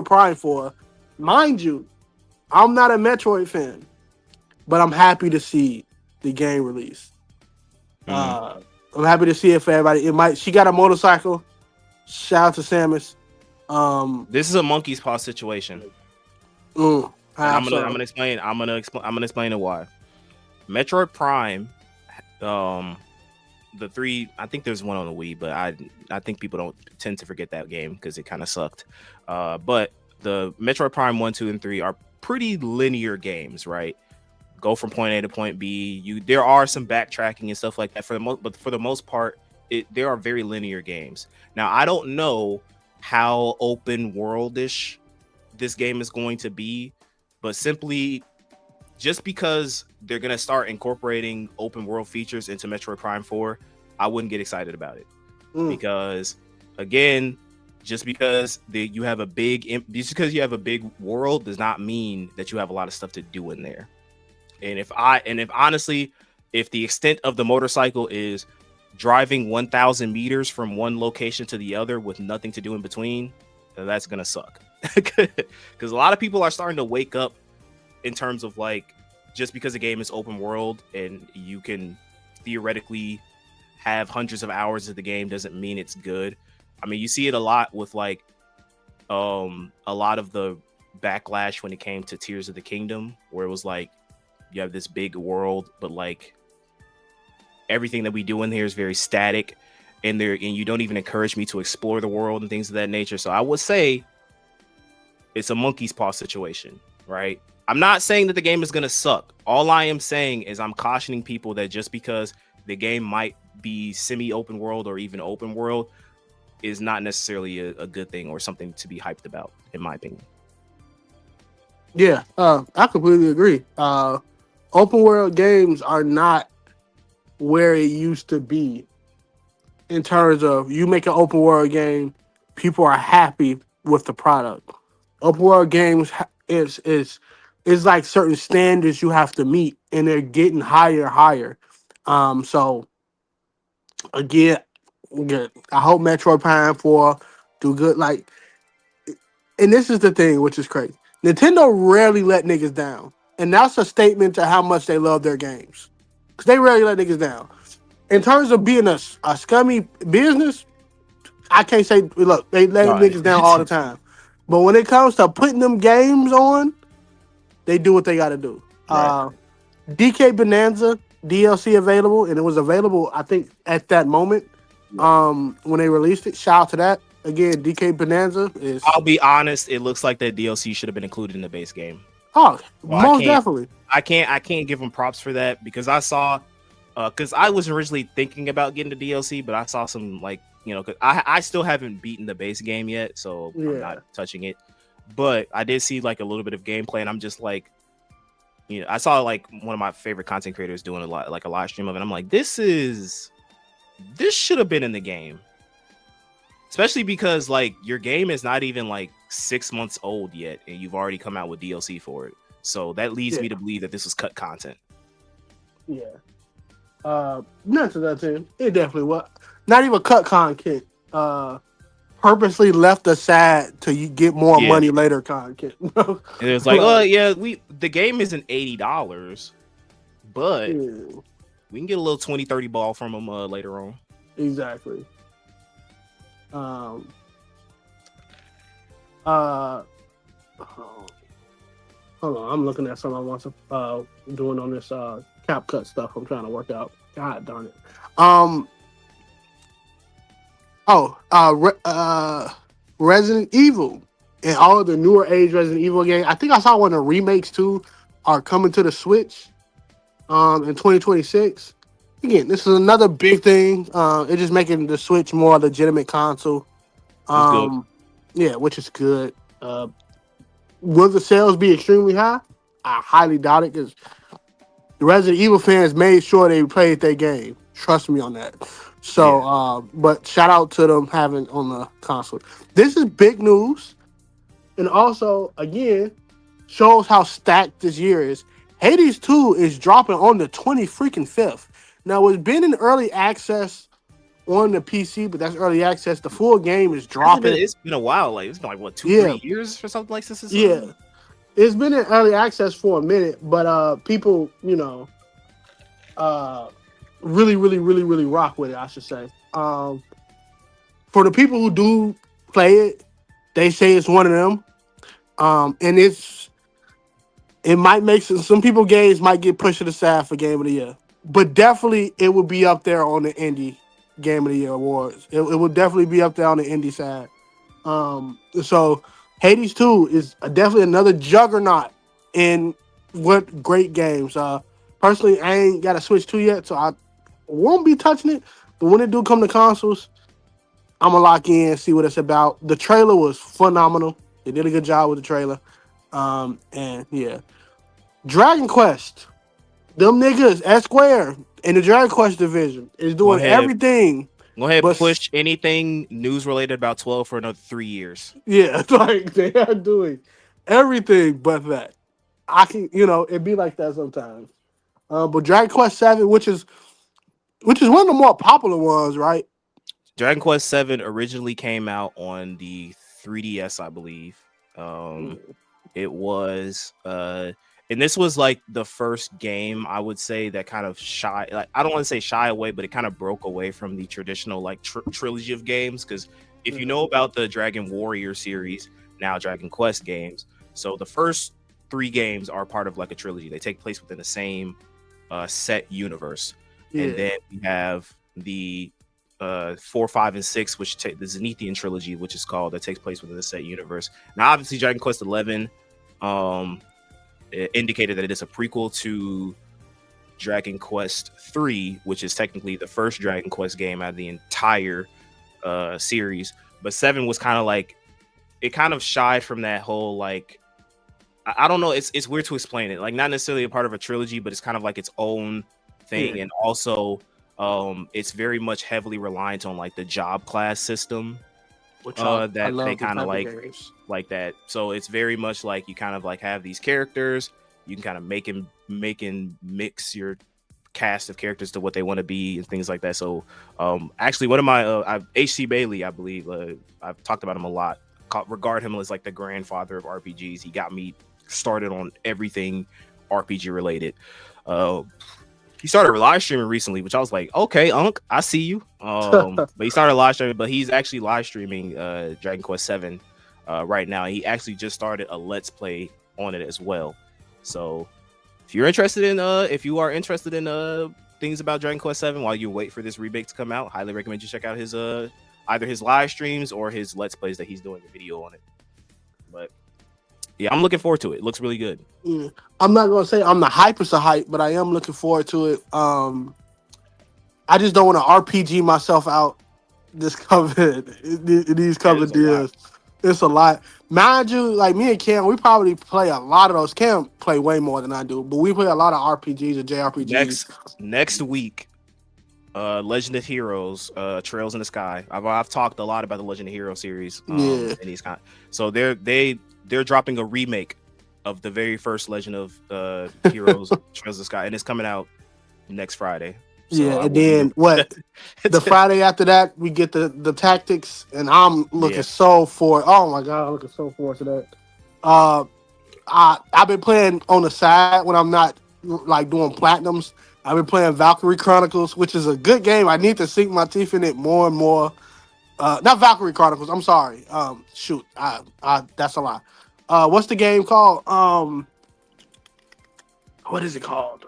Prime 4, mind you, I'm not a Metroid fan, but I'm happy to see the game release. mm. I'm happy to see it for everybody. She got a motorcycle. Shout out to Samus. Um, This is a monkey's paw situation. And I'm absolutely. gonna explain. I'm gonna explain it why. Metroid Prime, um, the three. I think there's one on the Wii, but I think people don't tend to forget that game because it kind of sucked. But the Metroid Prime 1, 2, and 3 are pretty linear games, right? Go from point A to point B. There are some backtracking and stuff like that but for the most part, there are very linear games. Now I don't know how open worldish this game is going to be, but simply just because they're going to start incorporating open world features into Metroid Prime 4, I wouldn't get excited about it. Because again, just because you have a big world does not mean that you have a lot of stuff to do in there. And if honestly, if the extent of the motorcycle is driving 1,000 meters from one location to the other with nothing to do in between, then that's gonna suck. Because a lot of people are starting to wake up in terms of like, just because the game is open world and you can theoretically have hundreds of hours of the game doesn't mean it's good. I mean, you see it a lot with like a lot of the backlash when it came to Tears of the Kingdom, where it was like you have this big world, but like everything that we do in here is very static, and you don't even encourage me to explore the world and things of that nature. So I would say it's a monkey's paw situation, right? I'm not saying that the game is going to suck. All I am saying is I'm cautioning people that just because the game might be semi-open world or even open world is not necessarily a good thing or something to be hyped about, in my opinion. Yeah, I completely agree. Open world games are not where it used to be in terms of you make an open world game, people are happy with the product. Open world games is like certain standards you have to meet, and they're getting higher and higher. So again, good. I hope Metroid Prime 4 do good. Like, and this is the thing, which is crazy. Nintendo rarely let niggas down, and that's a statement to how much they love their games. Cause they rarely let niggas down. In terms of being a scummy business, I can't say. Look, they let No, niggas down all the time, but when it comes to putting them games on, they do what they got to do. right. DK Bonanza DLC available, and it was available, I think, at that moment. When they released it, shout out to that. Again, DK Bonanza is I'll be honest, it looks like that DLC should have been included in the base game. Well, most definitely. I can't give them props for that because I saw because I was originally thinking about getting the DLC, but I saw some like, cause I still haven't beaten the base game yet, so I'm not touching it. But I did see like a little bit of gameplay, and I'm just like, I saw like one of my favorite content creators doing a live stream of it. I'm like, this should have been in the game. Especially because like your game is not even like 6 months old yet, and you've already come out with DLC for it. So that leads me to believe that this was cut content. Yeah. Not to that thing. It definitely was. Not even cut content. Purposely left aside till you get more money later content. And it was like, oh yeah, the game isn't $80, but we can get a little 20-30 ball from them later on. Exactly. Hold on, I'm looking at something I want to doing on this CapCut stuff I'm trying to work out. God darn it. Resident Evil and all of the newer age Resident Evil games. I think I saw one of the remakes too are coming to the Switch in 2026. Again, this is another big thing. It's just making the Switch more legitimate console. Yeah, which is good. Will the sales be extremely high? I highly doubt it because the Resident Evil fans made sure they played their game. Trust me on that. So, Yeah. but shout out to them having on the console. This is big news, and also again shows how stacked this year is. Hades 2 is dropping on the 20 freaking 5th. Now it's been in early access on the PC, but that's early access. The full game is Hasn't been. dropping. It's been a while. Like it's been like what, two, Yeah, 3 years or something like this. Is yeah. It's been in early access for a minute, but people, uh really, really, really, really rock with it, I should say. For the people who do play it, they say it's one of them. And it might make some people games might get pushed to the side for game of the year. But definitely it would be up there on the indie game of the year awards. It would definitely be up there on the indie side. So Hades 2 is definitely another juggernaut in what great games. Personally, I ain't got a Switch 2 yet, so I won't be touching it. But when it do come to consoles, I'm gonna lock in, see what it's about. The trailer was phenomenal. They did a good job with the trailer. And yeah, Dragon Quest, them niggas at Square in the Dragon Quest division is Go doing ahead. everything. Go ahead. But Push anything news related about 12 for another 3 years. yeah, like they are doing everything but that. I can, it be like that sometimes. But Dragon Quest 7, which is one of the more popular ones, right? Dragon Quest 7 originally came out on the 3DS, I believe. It was and this was like the first game I would say that kind of shy, like I don't want to say shy away, but it kind of broke away from the traditional like trilogy of games. Because if you know about the Dragon Warrior series, now Dragon Quest games, so the first 3 games are part of like a trilogy. They take place within the same set universe. Yeah. And then we have the 4, 5, and 6, which the Zenithian trilogy, which is called, that takes place within the set universe. Now, obviously, Dragon Quest 11 indicated that it is a prequel to Dragon Quest 3, which is technically the first Dragon Quest game out of the entire series. But 7 was kind of like, it kind of shied from that whole like, I don't know, it's weird to explain it. Like, not necessarily a part of a trilogy, but it's kind of like its own thing. And also it's very much heavily reliant on like the job class system, Which I that love they the kind of type of like games. that. So it's very much like you kind of like have these characters, you can kind of make and mix your cast of characters to what they want to be and things like that. So actually one of my HC Bailey, I believe, I've talked about him a lot, regard him as like the grandfather of RPGs. He got me started on everything RPG related. He started live streaming recently, which I was like, okay, Unc, I see you. But he started live streaming, but he's actually live streaming Dragon Quest 7 right now. He actually just started a Let's Play on it as well. So if you are interested in things about Dragon Quest 7 while you wait for this remake to come out, highly recommend you check out his either his live streams or his Let's Plays that he's doing a video on it. But yeah, I'm looking forward to it. It looks really good. Yeah. I'm not gonna say I'm the hypest of hype, but I am looking forward to it. I just don't want to RPG myself out this these cover deals. It's a lot. Mind you, like me and Cam, we probably play a lot of those. Cam play way more than I do, but we play a lot of RPGs and JRPGs. Next week, Legend of Heroes, Trails in the Sky. I've talked a lot about the Legend of Heroes series. Yeah. And these so they're dropping a remake of the very first Legend of Heroes Trails in the Sky, and it's coming out next Friday. So yeah, and then what? The Friday after that, we get the tactics, and I'm looking so forward. Oh my god, I'm looking so forward to that. I've been playing on the side when I'm not like doing platinums. I've been playing Valkyrie Chronicles, which is a good game. I need to sink my teeth in it more and more. Not Valkyrie Chronicles. I'm sorry. Shoot, that's a lie. What's the game called? What is it called?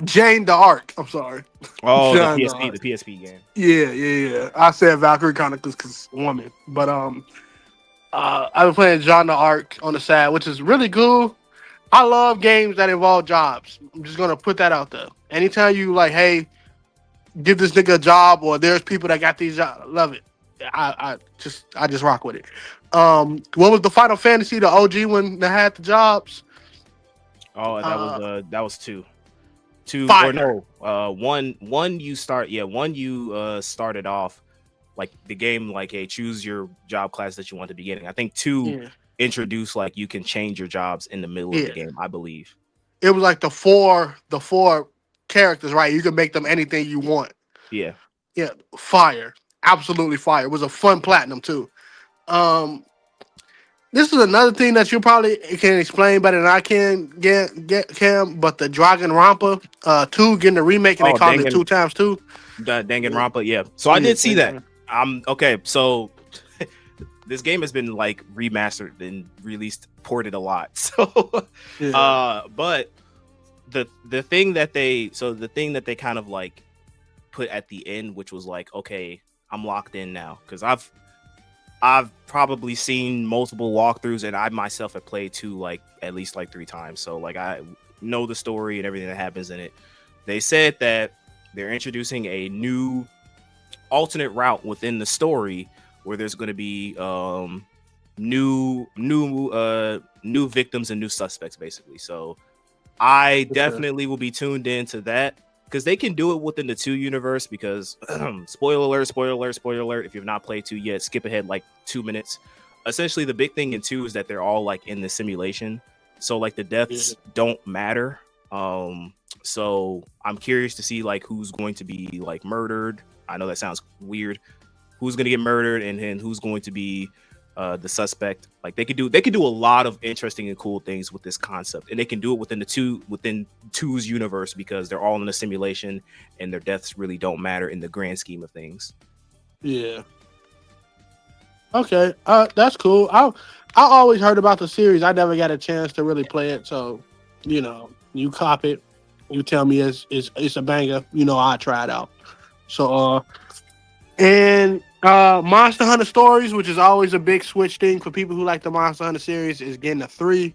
Jane d'Arc. I'm sorry. Oh, the PSP game. Yeah. I said Valkyrie Chronicles because woman, but I've been playing Jeanne d'Arc on the side, which is really cool. I love games that involve jobs. I'm just gonna put that out there. Anytime you like, hey, give this nigga a job, or there's people that got these jobs, love it. I just rock with it. What was the Final Fantasy, the OG one that had the jobs? Oh, that was 2. Two or Fire. no, one you start. Yeah, one you started off like the game like a choose your job class that you want at the beginning. I think two Yeah. introduce like you can change your jobs in the middle of the Yeah. game. I believe. It was like the four characters, right? You can make them anything you want. Yeah. Yeah, fire. Absolutely fire. It was a fun platinum too. Um, this is another thing that you probably can explain better than I can get Cam, but the Dragon Rampa 2 getting a remake and they Oh, calling it Dangan, 2 times 2. Yeah, Danganronpa. Yeah. So I yeah, did see that. Okay. So this game has been like remastered and released, ported a lot. So, yeah. but the thing that they kind of like put at the end, which was like, okay, I'm locked in now because I've probably seen multiple walkthroughs and I myself have played two like at least like 3 times. So like I know the story and everything that happens in it. They said that they're introducing a new alternate route within the story where there's going to be new victims and new suspects basically. So I Okay. definitely will be tuned into that because they can do it within the 2 universe because spoiler alert, spoiler alert, spoiler alert. If you've not played 2 yet, skip ahead like 2 minutes. Essentially, the big thing in 2 is that they're all like in the simulation. So like the Yeah. deaths don't matter. So I'm curious to see like who's going to be like murdered. I know that sounds weird. Who's going to get murdered and then who's going to be the suspect. Like they could do a lot of interesting and cool things with this concept, and they can do it within two's universe because they're all in a simulation and their deaths really don't matter in the grand scheme of things. Yeah. Okay. That's cool. I always heard about the series. I never got a chance to really play it. So, you cop it. You tell me it's a banger. I try it out. So, and Monster Hunter Stories, which is always a big Switch thing for people who like the Monster Hunter series, is getting a 3.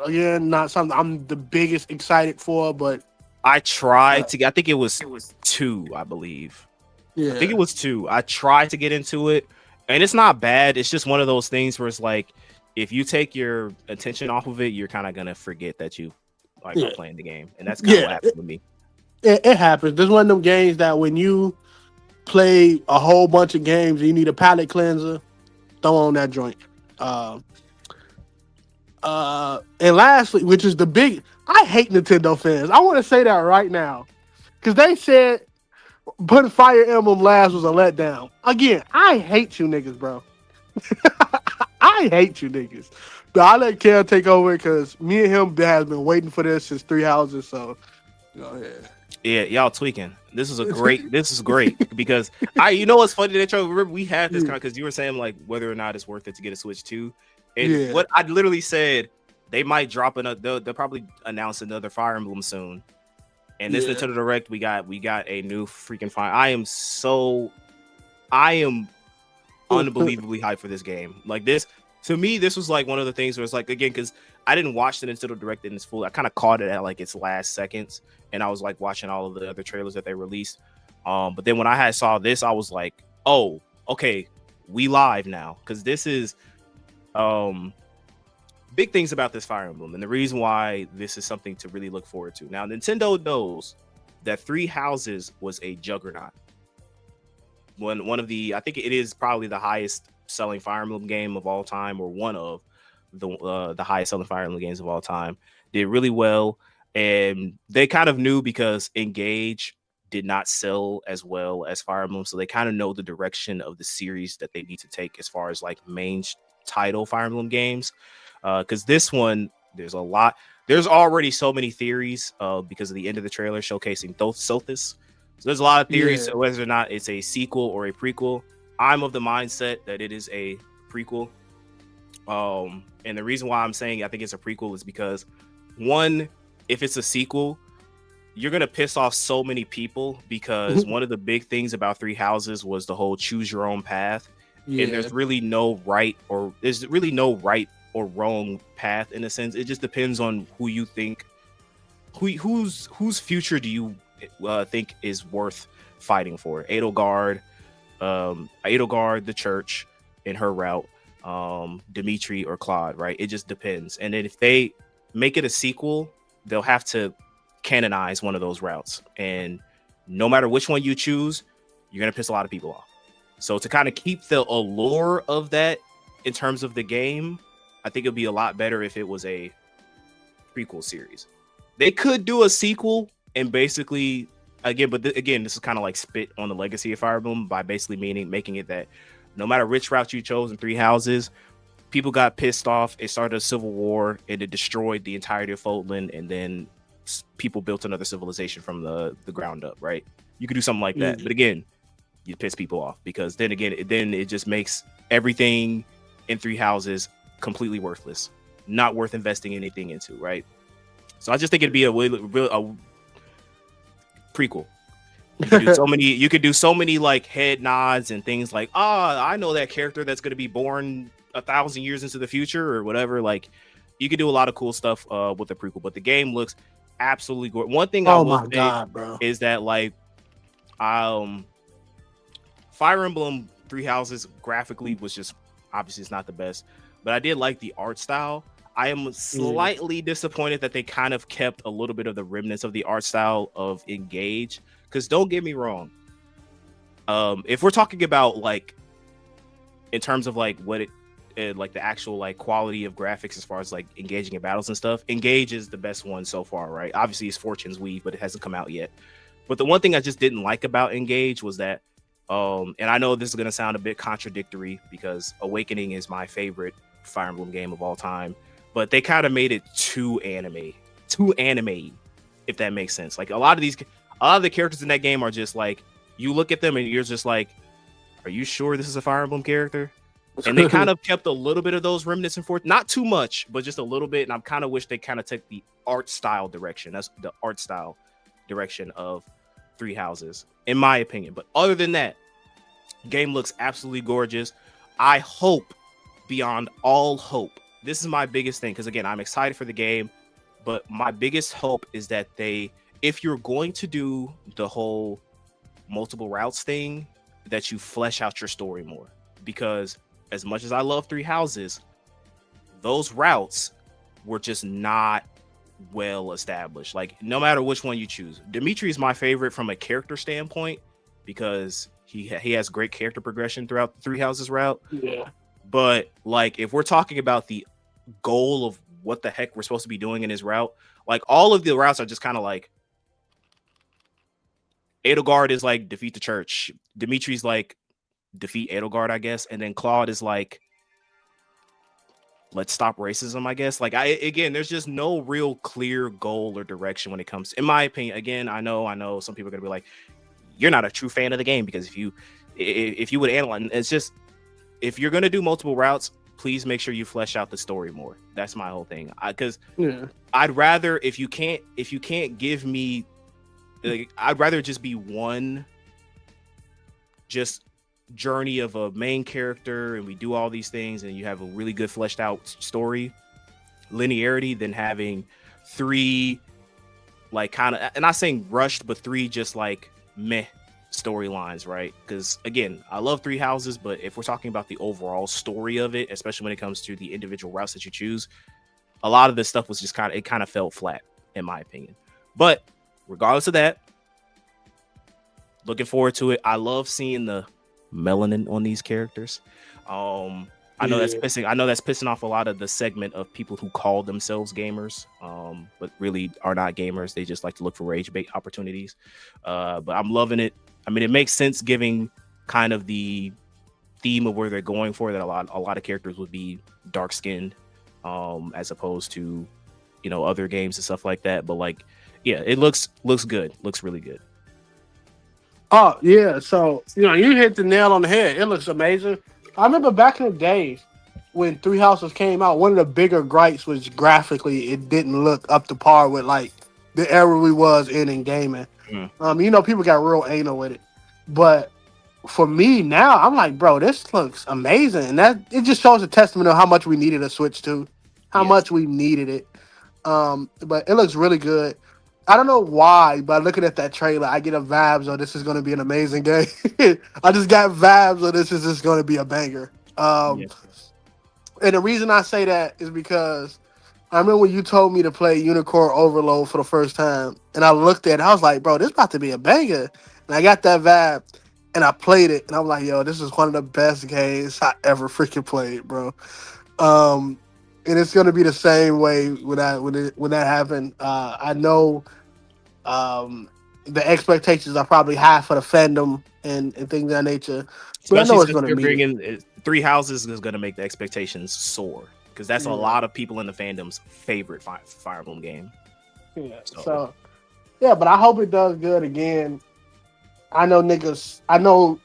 Again, not something I'm the biggest excited for, but I uh, tried to. I think it was 2. I believe. I think yeah, it was 2. I tried to get into it, and it's not bad. It's just one of those things where it's like, if you take your attention off of it, you're kind of gonna forget that you like are yeah, playing the game, and that's kind of what yeah. happened with me. It happens. There's one of them games that when you play a whole bunch of games, and you need a palate cleanser. Throw on that joint. Uh, and lastly, which is the big, I hate Nintendo fans. I want to say that right now because they said putting Fire Emblem last was a letdown. Again, I hate you niggas, bro. I hate you niggas. But I let Kel take over because me and him has been waiting for this since Three Houses. So go ahead. Yeah, y'all tweaking. This is great because you know what's funny that Trevor, remember we had this Yeah. kind because you were saying like whether or not it's worth it to get a Switch 2. And Yeah. what I literally said, they might drop another, they'll probably announce another Fire Emblem soon. And this Yeah. Nintendo Direct, we got a new freaking Fire. I am unbelievably hyped for this game. Like this, to me, this was like one of the things where it's like, again, because I didn't watch the Nintendo Direct in its full. I kind of caught it at like its last seconds, and I was like watching all of the other trailers that they released. But then when I had saw this, I was like, oh, okay, we live now, because this is big things about this Fire Emblem, and the reason why this is something to really look forward to. Now, Nintendo knows that Three Houses was a juggernaut. One of the, I think it is probably the highest selling Fire Emblem game of all time, or one of the highest selling Fire Emblem games of all time. Did really well, and they kind of knew because Engage did not sell as well as Fire Emblem, so they kind of know the direction of the series that they need to take as far as like main title Fire Emblem games. Because this one, there's already so many theories because of the end of the trailer showcasing Sothis. So there's a lot of theories Yeah. whether or not it's a sequel or a prequel. I'm of the mindset that it is a prequel. And the reason why I'm saying I think it's a prequel is because, one, if it's a sequel, you're gonna piss off so many people because one of the big things about Three Houses was the whole choose your own path. Yeah. And there's really no right or wrong path in a sense. It just depends on who you think, whose future do you think is worth fighting for. Edelgard, the church in her route, Dimitri or Claude, right? It just depends. And then if they make it a sequel, they'll have to canonize one of those routes, and no matter which one you choose, you're gonna piss a lot of people off. So to kind of keep the allure of that in terms of the game, I think it'd be a lot better if it was a prequel series. They could do a sequel and basically again, but again, this is kind of like spit on the legacy of Fire Emblem by basically making it that no matter which route you chose in Three Houses, people got pissed off. It started a civil war and it destroyed the entirety of Fodlan, and then people built another civilization from the ground up. Right? You could do something like that, but again, you piss people off because then again, it just makes everything in Three Houses completely worthless, not worth investing anything into. Right? So I just think it'd be a prequel. You could do so many like head nods and things like, I know that character that's going to be born 1,000 years into the future or whatever. Like, you could do a lot of cool stuff with the prequel, but the game looks absolutely gorgeous. One thing I will say is that like, Fire Emblem Three Houses graphically was just obviously it's not the best, but I did like the art style. I am slightly disappointed that they kind of kept a little bit of the remnants of the art style of Engage. Because don't get me wrong, if we're talking about like in terms of like what it like the actual like quality of graphics as far as like engaging in battles and stuff, Engage is the best one so far, right? Obviously, it's Fortune's Weave, but it hasn't come out yet. But the one thing I just didn't like about Engage was that, and I know this is gonna sound a bit contradictory because Awakening is my favorite Fire Emblem game of all time, but they kind of made it too anime, if that makes sense. Like a lot of the characters in that game are just like, you look at them and you're just like, are you sure this is a Fire Emblem character? And they kind of kept a little bit of those remnants in Fortune, not too much, but just a little bit. And I kind of wish they kind of took the art style direction. That's the art style direction of Three Houses, in my opinion. But other than that, game looks absolutely gorgeous. I hope beyond all hope. This is my biggest thing because again, I'm excited for the game, but my biggest hope is that if you're going to do the whole multiple routes thing, that you flesh out your story more. Because as much as I love Three Houses, those routes were just not well established. Like no matter which one you choose, Dimitri is my favorite from a character standpoint because he has great character progression throughout the Three Houses route. Yeah. But like if we're talking about the goal of what the heck we're supposed to be doing in his route, like all of the routes are just kind of like, Edelgard is like defeat the church, Dimitri's like defeat Edelgard, I guess, and then Claude is like let's stop racism, I guess. Like again, there's just no real clear goal or direction when it comes, in my opinion. Again, I know some people are gonna be like, you're not a true fan of the game because if you would analyze, it's just, if you're gonna do multiple routes, please make sure you flesh out the story more. That's my whole thing. Because I'd rather, if you can't give me, like, I'd rather just be one just journey of a main character and we do all these things and you have a really good fleshed out story linearity than having three like kind of, and not saying rushed, but three just like meh storylines, right? Because again, I love Three Houses, but if we're talking about the overall story of it, especially when it comes to the individual routes that you choose, a lot of this stuff was just kind of fell flat in my opinion. But regardless of that, looking forward to it. I love seeing the melanin on these characters. I know that's pissing off a lot of the segment of people who call themselves gamers, but really are not gamers. They just like to look for rage bait opportunities. But I'm loving it. I mean, it makes sense giving kind of the theme of where they're going for, that a lot of characters would be dark skinned, as opposed to, other games and stuff like that. But like, yeah, it looks good. Looks really good. Oh yeah, so you hit the nail on the head. It looks amazing. I remember back in the days when Three Houses came out, one of the bigger gripes was graphically it didn't look up to par with like the era we was in gaming. People got real anal with it, but for me now, I'm like, bro, this looks amazing, and that it just shows a testament of how much we needed a Switch 2, how much we needed it. But it looks really good. I don't know why, but looking at that trailer, I get a vibes of this is going to be an amazing game. I just got vibes of this is just going to be a banger. And the reason I say that is because I remember when you told me to play Unicorn Overload for the first time, and I looked at it, I was like, bro, this about to be a banger. And I got that vibe, and I played it, and I'm like, yo, this is one of the best games I ever freaking played, bro. Um, and it's gonna be the same way when that happened. I know the expectations are probably high for the fandom and things of that nature, but I Especially know it's since gonna they're meet it. bringing Three Houses is going to make the expectations soar because that's a Yeah, lot of people in the fandom's favorite Fire Emblem game. yeah. So So yeah, but I hope it does good again. I know niggas. I know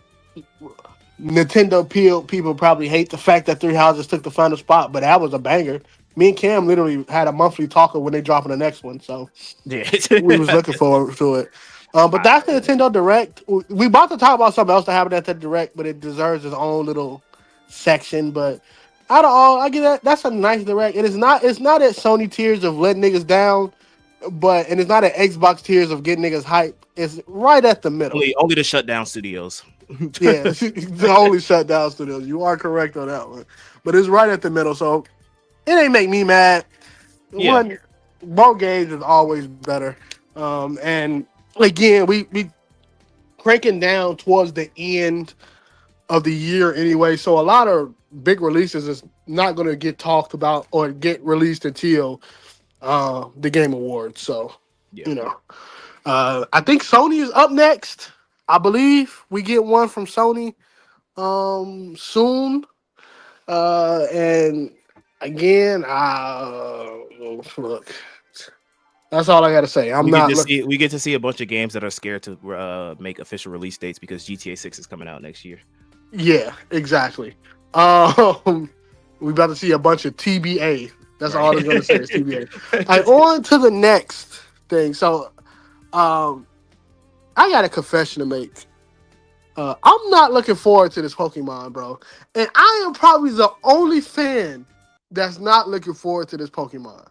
Nintendo people probably hate the fact that Three Houses took the final spot, but that was a banger. Me and Cam literally had a monthly talker when they dropping the next one, so yeah, we was looking forward to it. But I, that's the Nintendo Direct. We about to talk about something else that happened at the Direct, but it deserves its own little section. But out of all, I get that that's a nice Direct. It is not. It's not at Sony tiers of letting niggas down, and it's not at Xbox tiers of getting niggas hype. It's right at the middle. only to shut down studios. Yeah, the only shutdown studios. You are correct on that one, but it's right at the middle, so it ain't make me mad. Yeah, One, both games is always better, and again, we cranking down towards the end of the year anyway, so a lot of big releases is not going to get talked about or get released until the Game Awards. So, yeah. you know, I think Sony is up next. I believe we get one from Sony soon. And again, look, that's all I gotta say. I'm not looking. We get to see a bunch of games that are scared to make official release dates because GTA 6 is coming out next year. Yeah, exactly. Um, we about to see a bunch of TBA. That's Right. all I'm gonna say is TBA. All right, on to the next thing. So, um, I got a confession to make. I'm not looking forward to this Pokemon, bro. And I am probably the only fan that's not looking forward to this Pokemon.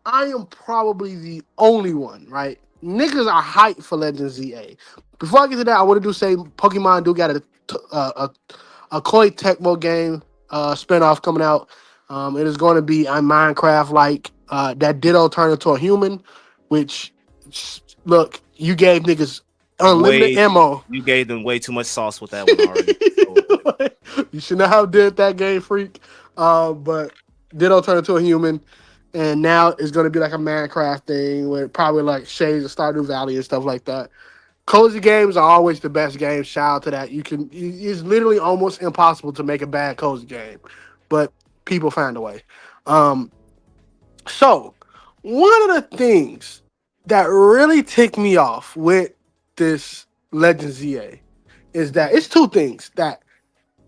I am probably the only one, right? Niggas are hyped for Legend ZA. Before I get to that, I want to say Pokemon do got a Koei Tecmo game spinoff coming out. It is going to be a Minecraft like that Ditto turned into a human, which look, you gave niggas unlimited Way ammo. You gave them way too much sauce with that one already. So, You should not have did that, game freak. But Ditto turned into a human, and now it's going to be like a Minecraft thing with probably like shades of Stardew Valley and stuff like that. Cozy games are always the best games. Shout out to that. It's literally almost impossible to make a bad cozy game, but people find a way. Um, so one of the things that really ticked me off with this Legend ZA is that it's two things that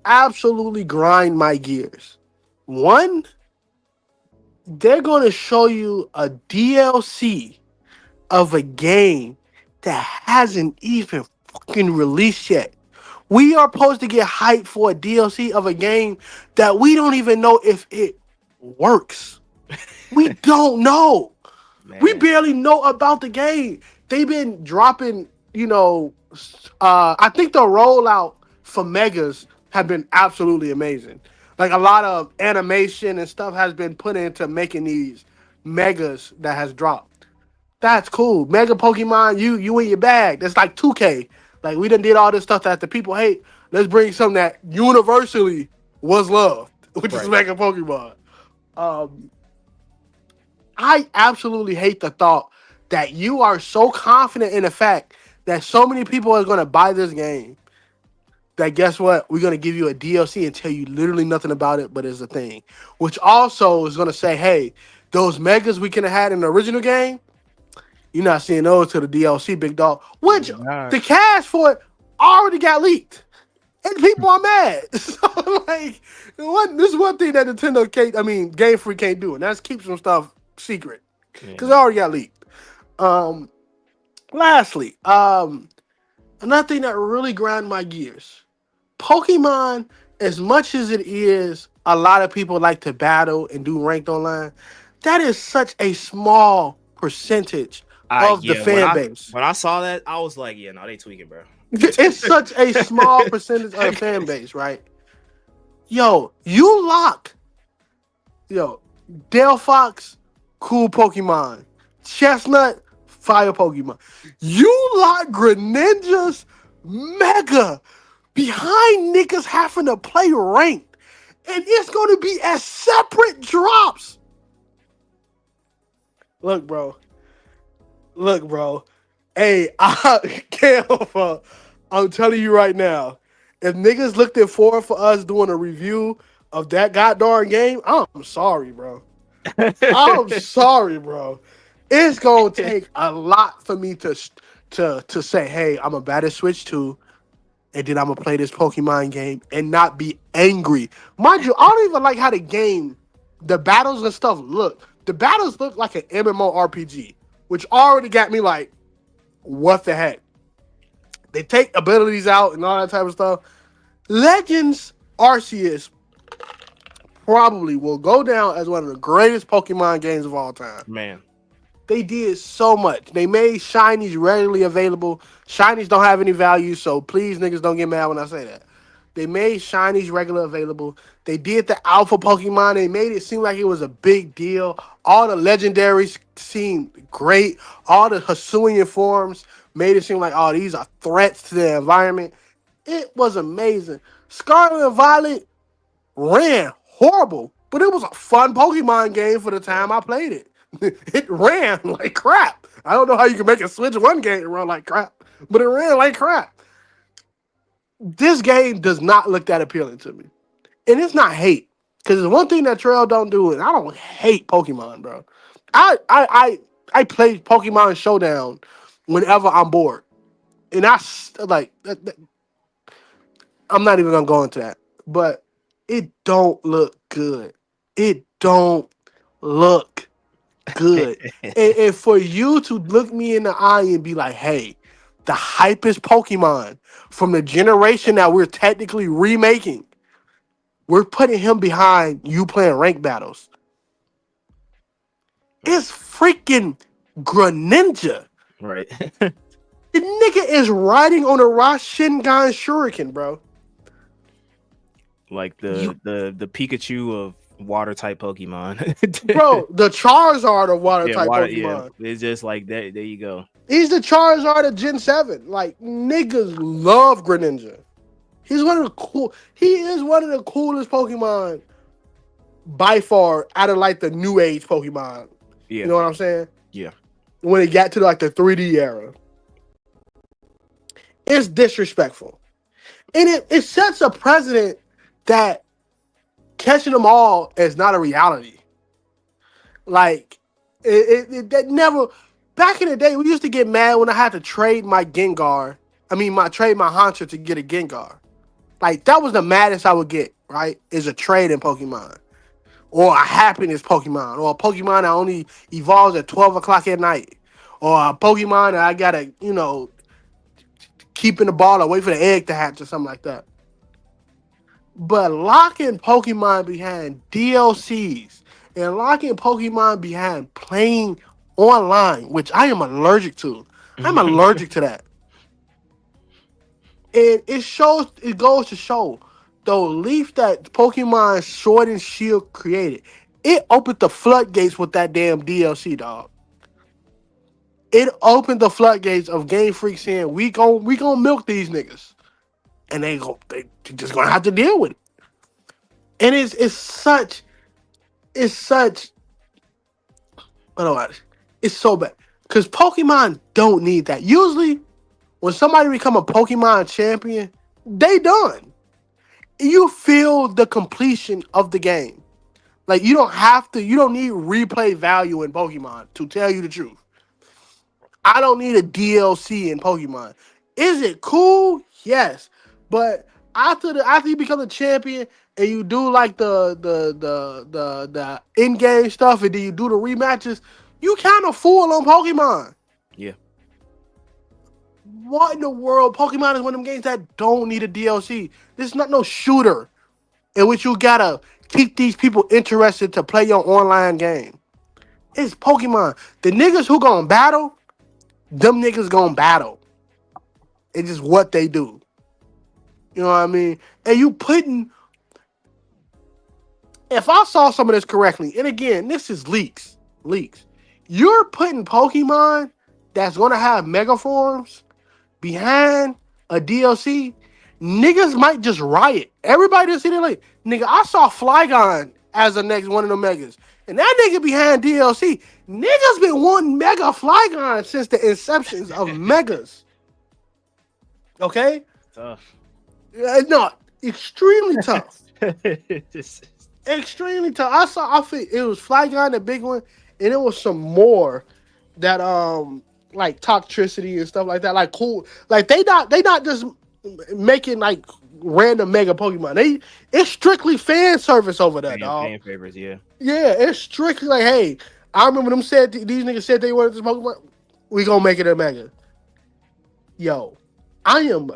absolutely grind my gears. One, they're going to show you a DLC of a game that hasn't even fucking released yet. We are supposed to get hyped for a DLC of a game that we don't even know if it works. We don't know. We man, barely know about the game. They've been dropping, I think the rollout for Megas have been absolutely amazing. Like a lot of animation and stuff has been put into making these Megas that has dropped. That's cool. Mega Pokemon, you in your bag. That's like 2K. Like we done did all this stuff that the people hate. Let's bring something that universally was loved, which is right? Mega Pokemon. Um, I absolutely hate the thought that you are so confident in the fact that so many people are going to buy this game that guess what? We're going to give you a DLC and tell you literally nothing about it, but it's a thing. Which also is going to say, hey, those megas we can have had in the original game, you're not seeing those to the DLC, big dog. Which You're not. the cash for it already got leaked. And people are mad. So, like, this is one thing that Nintendo can't, I mean, Game Freak can't do, and that's keep some stuff secret. Because Yeah. it already got leaked. Um, Lastly, another thing that really grind my gears. Pokemon, as much as it is, a lot of people like to battle and do ranked online. That is such a small percentage of the Yeah. When fan base. I saw that, I was like, yeah, no, they tweaking, bro. It's such a small percentage of the fan base, right? Yo, you lock. Yo, Delphox, cool Pokemon. Chestnut, fire Pokemon. You lot Greninja's Mega behind niggas having to play ranked. And it's going to be as separate drops. Look, bro. Look, bro. Hey, I can't. I'm telling you right now. If niggas looked at forward for us doing a review of that goddamn game, I'm sorry, bro. I'm sorry, bro. It's gonna take a lot for me to say, hey, I'm about to switch to, and then I'm gonna play this Pokemon game and not be angry. Mind you, I don't even like how the game, the battles and stuff look. The battles look like an MMORPG, which already got me like, what the heck? They take abilities out and all that type of stuff. Legends Arceus probably will go down as one of the greatest Pokemon games of all time. Man. They did so much. They made shinies readily available. Shinies don't have any value, so please niggas don't get mad when I say that. They made shinies regular available. They did the alpha Pokemon. They made it seem like it was a big deal. All the legendaries seemed great. All the Hisuian forms made it seem like, oh, these are threats to the environment. It was amazing. Scarlet and Violet ran horrible, but it was a fun Pokemon game for the time I played it. It ran like crap. I don't know how you can make a Switch 1 game run like crap, but it ran like crap. This game does not look that appealing to me. And it's not hate. Because there's one thing that Trail don't do, and I don't hate Pokemon, bro. I play Pokemon Showdown whenever I'm bored. And I'm not even gonna go into that. But it don't look good. It don't look good. And for you to look me in the eye and be like, hey, the hypest Pokemon from the generation that we're technically remaking, we're putting him behind you playing rank battles. It's freaking Greninja. Right. The nigga is riding on a Rasengan Shuriken, bro. Like You, the Pikachu of water type Pokemon. bro, the Charizard of water Yeah, type water. Yeah, Pokemon. it's just like that. There you go. He's the Charizard of Gen 7. Like, niggas love Greninja. He is one of the coolest Pokemon by far out of like the new age Pokemon. You Yeah, know what I'm saying? yeah. When it got to like the 3D era. It's disrespectful. And it sets a precedent that catching them all is not a reality. Like, that never. Back in the day, we used to get mad when I had to trade my Gengar. Trade my Haunter to get a Gengar. Like, that was the maddest I would get, right? Is a trade in Pokemon. Or a happiness Pokemon. Or a Pokemon that only evolves at 12 o'clock at night. Or a Pokemon that I gotta, keep in the ball or wait for the egg to hatch or something like that. But locking Pokemon behind DLCs and locking Pokemon behind playing online, which I am allergic to. I'm allergic to that. And it goes to show the leaf that Pokemon Sword and Shield created. It opened the floodgates with that damn DLC, dog. It opened the floodgates of Game Freak saying we gon' milk these niggas. And they just gonna have to deal with it. And it's such otherwise, it's so bad. Because Pokemon don't need that. Usually, when somebody become a Pokemon champion, they done. You feel the completion of the game. Like, you don't need replay value in Pokemon, to tell you the truth. I don't need a DLC in Pokemon. Is it cool? Yes. But after you become a champion and you do like the in-game stuff and then you do the rematches, you kind of fool on Pokemon. Yeah. What in the world? Pokemon is one of them games that don't need a DLC. This is not no shooter in which you gotta keep these people interested to play your online game. It's Pokemon. The niggas who gonna battle, them niggas gonna battle. It's just what they do. You know what I mean? And if I saw some of this correctly, and again, this is leaks. You're putting Pokemon that's gonna have mega forms behind a DLC. Niggas might just riot. Everybody just sitting like, nigga, I saw Flygon as the next one of the megas. And that nigga behind DLC, niggas been wanting Mega Flygon since the inceptions of megas. Okay? Tough. No, extremely tough. Just- Extremely tough. I think it was Flygon, the big one, and it was some more that like toxicity and stuff like that. Like cool. Like they not just making like random mega Pokemon. It's strictly fan service over there, dog. fan favorites, yeah. Yeah, it's strictly like, hey, I remember them said these niggas said they wanted this Pokemon. We gonna make it a mega. Yo, I am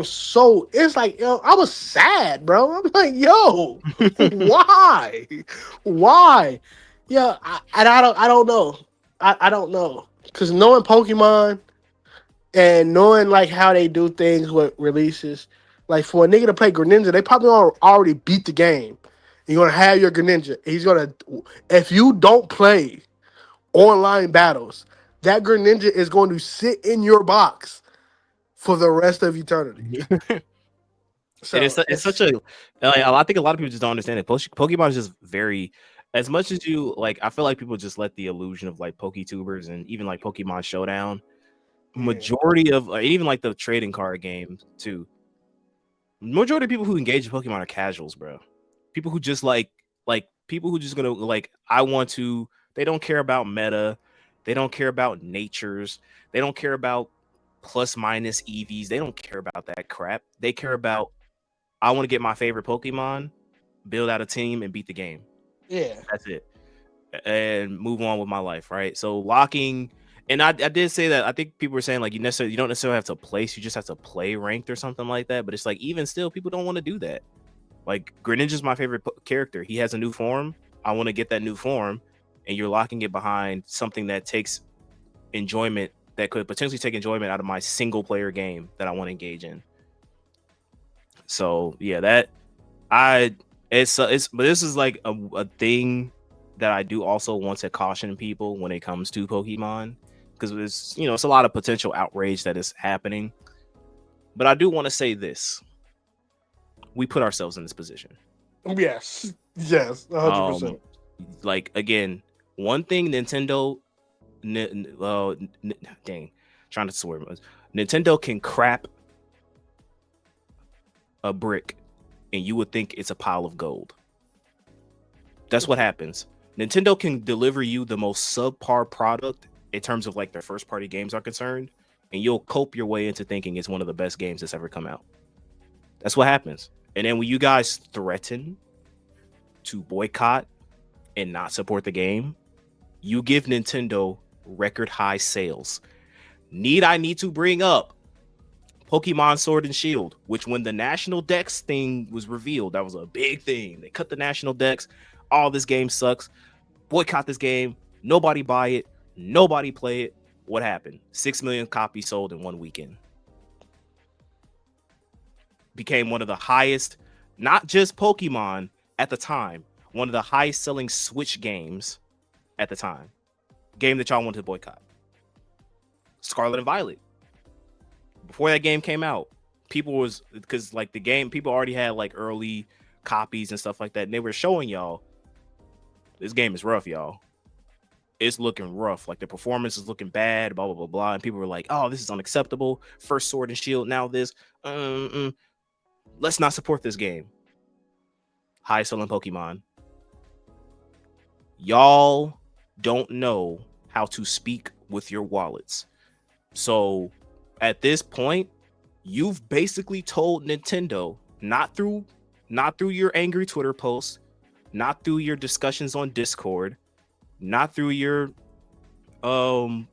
so. It's like, yo, I was sad, bro. I'm like, yo, why, why? Yeah, I don't know. I don't know, because knowing Pokemon and knowing like how they do things with releases, like for a nigga to play Greninja, they probably already beat the game. You're gonna have your Greninja. He's gonna, if you don't play online battles, that Greninja is going to sit in your box for the rest of eternity. So It's such a. I think a lot of people just don't understand it. Pokemon is just very. As much as you like, I feel like people just let the illusion of like PokeTubers and even like Pokemon Showdown. Majority of even like the trading card game too. Majority of people who engage in Pokemon are casuals, bro. People who just like people who just gonna like. I want to. They don't care about meta. They don't care about natures. They don't care about plus minus EVs. They don't care about that crap. They care about, I want to get my favorite Pokemon, build out a team, and beat the game. Yeah, that's it, and move on with my life. Right. So locking, and I did say that. I think people were saying like you don't necessarily have to place. You just have to play ranked or something like that. But it's like even still, people don't want to do that. Like Greninja's my favorite character. He has a new form. I want to get that new form, and you're locking it behind something that takes enjoyment, that could potentially take enjoyment out of my single player game that I want to engage in. So yeah, but this is like a thing that I do also want to caution people when it comes to Pokemon, because it's a lot of potential outrage that is happening. But I do want to say this: we put ourselves in this position. Yes, 100%. Like again, one thing Nintendo, dang, trying to swear, Nintendo can crap a brick and you would think it's a pile of gold. That's what happens. Nintendo can deliver you the most subpar product in terms of like their first party games are concerned, and you'll cope your way into thinking it's one of the best games that's ever come out. That's what happens. And then when you guys threaten to boycott and not support the game, you give Nintendo record high sales. I need to bring up Pokemon Sword and Shield, which when the National Dex thing was revealed, that was a big thing. They cut the National Dex. All this game sucks. Boycott this game. Nobody buy it. Nobody play it. What happened? 6 million copies sold in one weekend. Became one of the highest, not just Pokemon at the time, one of the highest selling Switch games at the time. Game that y'all wanted to boycott. Scarlet and Violet. Before that game came out, people already had like early copies and stuff like that, and they were showing y'all, this game is rough, y'all. It's looking rough. Like the performance is looking bad, blah, blah, blah, blah. And people were like, oh, this is unacceptable. First Sword and Shield, now this. Let's not support this game. High selling Pokemon. Y'all don't know how to speak with your wallets. So at this point, you've basically told Nintendo, not through your angry Twitter posts, not through your discussions on Discord, not through your 10,000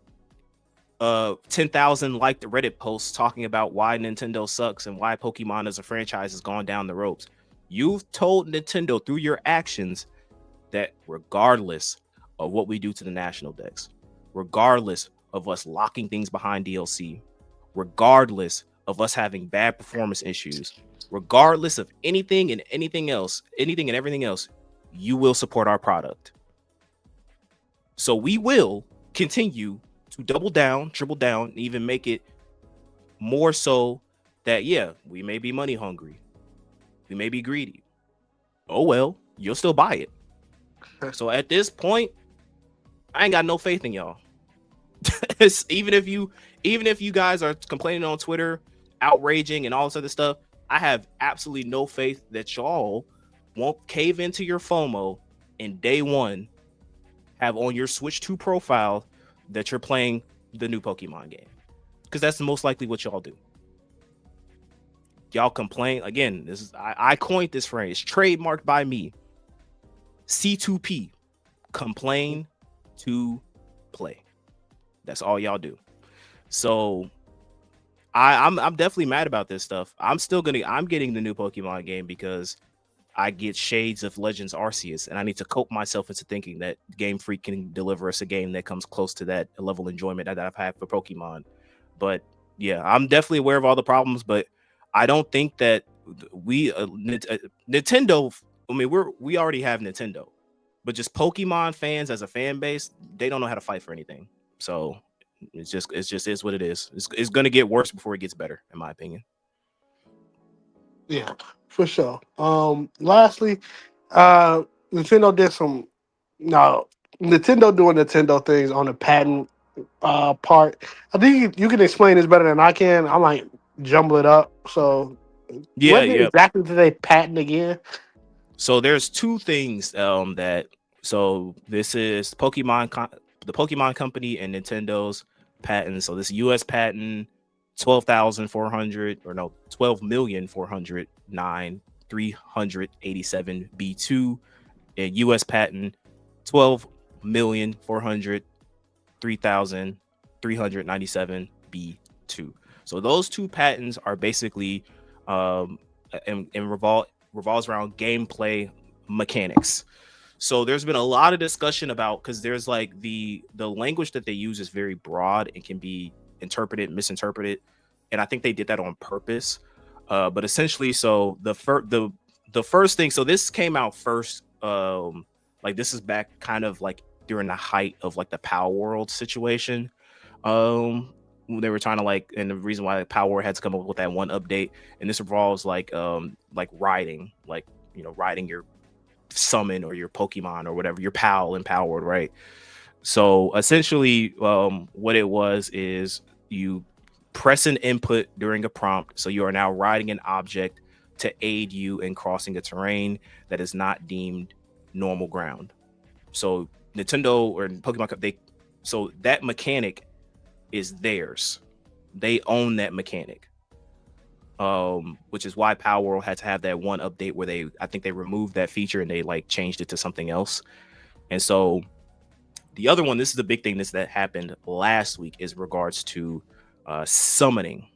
liked Reddit posts talking about why Nintendo sucks and why Pokemon as a franchise has gone down the ropes. You've told Nintendo through your actions that regardless of what we do to the National Dex, regardless of us locking things behind DLC, regardless of us having bad performance issues, regardless of anything and everything else, you will support our product. So we will continue to double down, triple down, and even make it more so that, yeah, we may be money hungry. We may be greedy. Oh, well, you'll still buy it. So at this point, I ain't got no faith in y'all. even if you guys are complaining on Twitter, outraging and all this other stuff, I have absolutely no faith that y'all won't cave into your FOMO and day one have on your Switch 2 profile that you're playing the new Pokemon game. Because that's the most likely what y'all do. Y'all complain again. This is I coined this phrase, trademarked by me. C2P, complain to play. That's all y'all do. So I'm definitely mad about this stuff. I'm getting the new Pokemon game because I get shades of Legends Arceus, and I need to cope myself into thinking that Game Freak can deliver us a game that comes close to that level of enjoyment that I've had for Pokemon. But yeah, I'm definitely aware of all the problems, but I don't think that Nintendo. I mean, we already have Nintendo, but just Pokemon fans as a fan base, they don't know how to fight for anything. So it's just is what it is. It's gonna get worse before it gets better, in my opinion. Yeah, for sure. Lastly, Nintendo did some. No, Nintendo doing Nintendo things on the patent part. I think you can explain this better than I can. I might jumble it up. So, Yeah, what yeah. exactly did they patent again? So there's two things that so this is the Pokemon Company and Nintendo's patent. So this US patent 12,400 or no 12,409,387 B2 and US patent 12,403,397 B2. So those two patents are basically and revolves around gameplay mechanics. So there's been a lot of discussion about because there's like the language that they use is very broad and can be interpreted, misinterpreted, and I think they did that on purpose. But essentially, so the first thing, so this came out first. Like this is back kind of like during the height of like the Power World situation. When they were trying to like, and the reason why Power World had to come up with that one update, and this involves like riding, like riding your summon or your Pokemon or whatever, your pal empowered, right? So essentially, what it was is you press an input during a prompt, so you are now riding an object to aid you in crossing a terrain that is not deemed normal ground. So Nintendo or Pokemon, so that mechanic is theirs. They own that mechanic. Which is why Power World had to have that one update where I think they removed that feature and they like changed it to something else. And so the other one, this is the big thing that happened last week, is regards to summoning.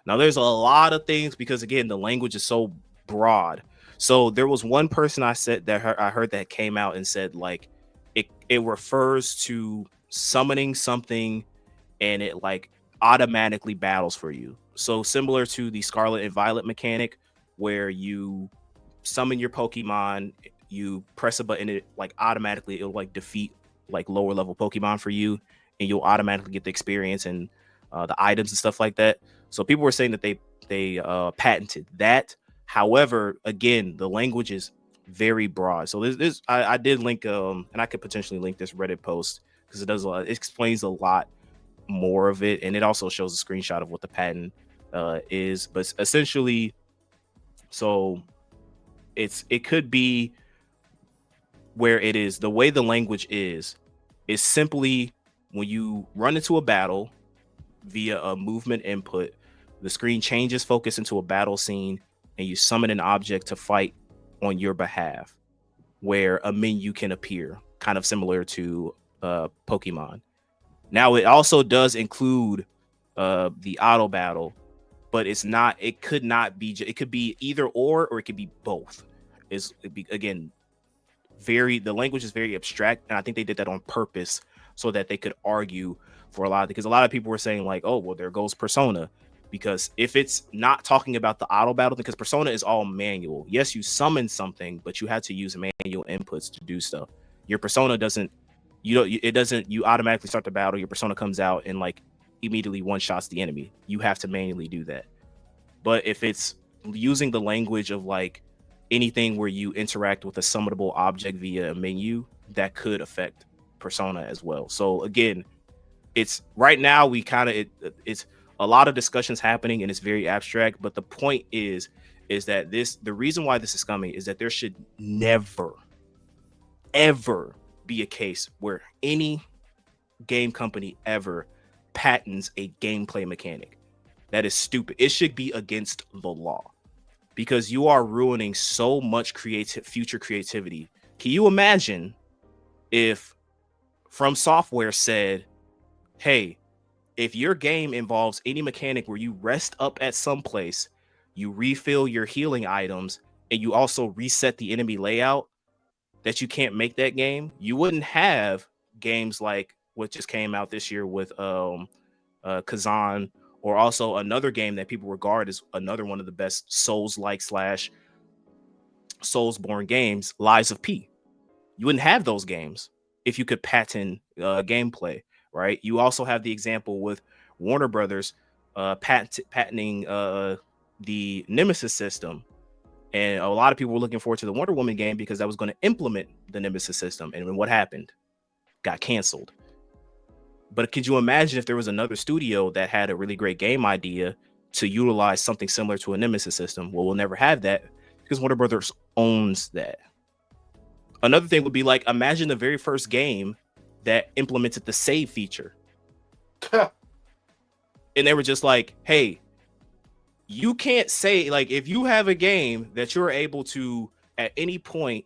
Now there's a lot of things because again the language is so broad. So there was one person I heard that came out and said like it refers to summoning something and it like automatically battles for you. So similar to the Scarlet and Violet mechanic where you summon your Pokemon, you press a button, it like automatically it'll like defeat like lower level Pokemon for you, and you'll automatically get the experience and the items and stuff like that. So people were saying that they patented that. However, again, the language is very broad. So I did link and I could potentially link this Reddit post because it explains a lot more of it, and it also shows a screenshot of what the patent is. But essentially, so it could be where it is the way the language is simply when you run into a battle via a movement input, the screen changes focus into a battle scene and you summon an object to fight on your behalf, where a menu can appear, kind of similar to Pokemon. Now it also does include the auto battle, but it could not be, it could be either or it could be both. Again, the language is very abstract, and I think they did that on purpose so that they could argue for because a lot of people were saying like, oh well, there goes Persona. because if it's not talking about the auto battle, because Persona is all manual. Yes, you summon something, but you had to use manual inputs to do stuff. Your Persona doesn't, you automatically start the battle. Your Persona comes out and like immediately one shots the enemy. You have to manually do that. But if it's using the language of like anything where you interact with a summonable object via a menu, that could affect Persona as well. So again, it's right now we kind of it's a lot of discussions happening and it's very abstract, but the point is that the reason why this is coming is that there should never ever be a case where any game company ever patents a gameplay mechanic. That is stupid. It should be against the law, because you are ruining so much future creativity. Can you imagine if From Software said, hey, if your game involves any mechanic where you rest up at some place, you refill your healing items, and you also reset the enemy layout, that you can't make that game? You wouldn't have games like what just came out this year with Kazan, or also another game that people regard as another one of the best Souls-like slash Soulsborne games, Lies of P. You wouldn't have those games if you could patent gameplay, right? You also have the example with Warner Brothers patenting the Nemesis system. And a lot of people were looking forward to the Wonder Woman game because that was going to implement the Nemesis system. And what happened? Got canceled. But could you imagine if there was another studio that had a really great game idea to utilize something similar to a Nemesis system? Well, we'll never have that because Warner Brothers owns that. Another thing would be like, imagine the very first game that implemented the save feature. And they were just like, hey, you can't say, like, if you have a game that you're able to at any point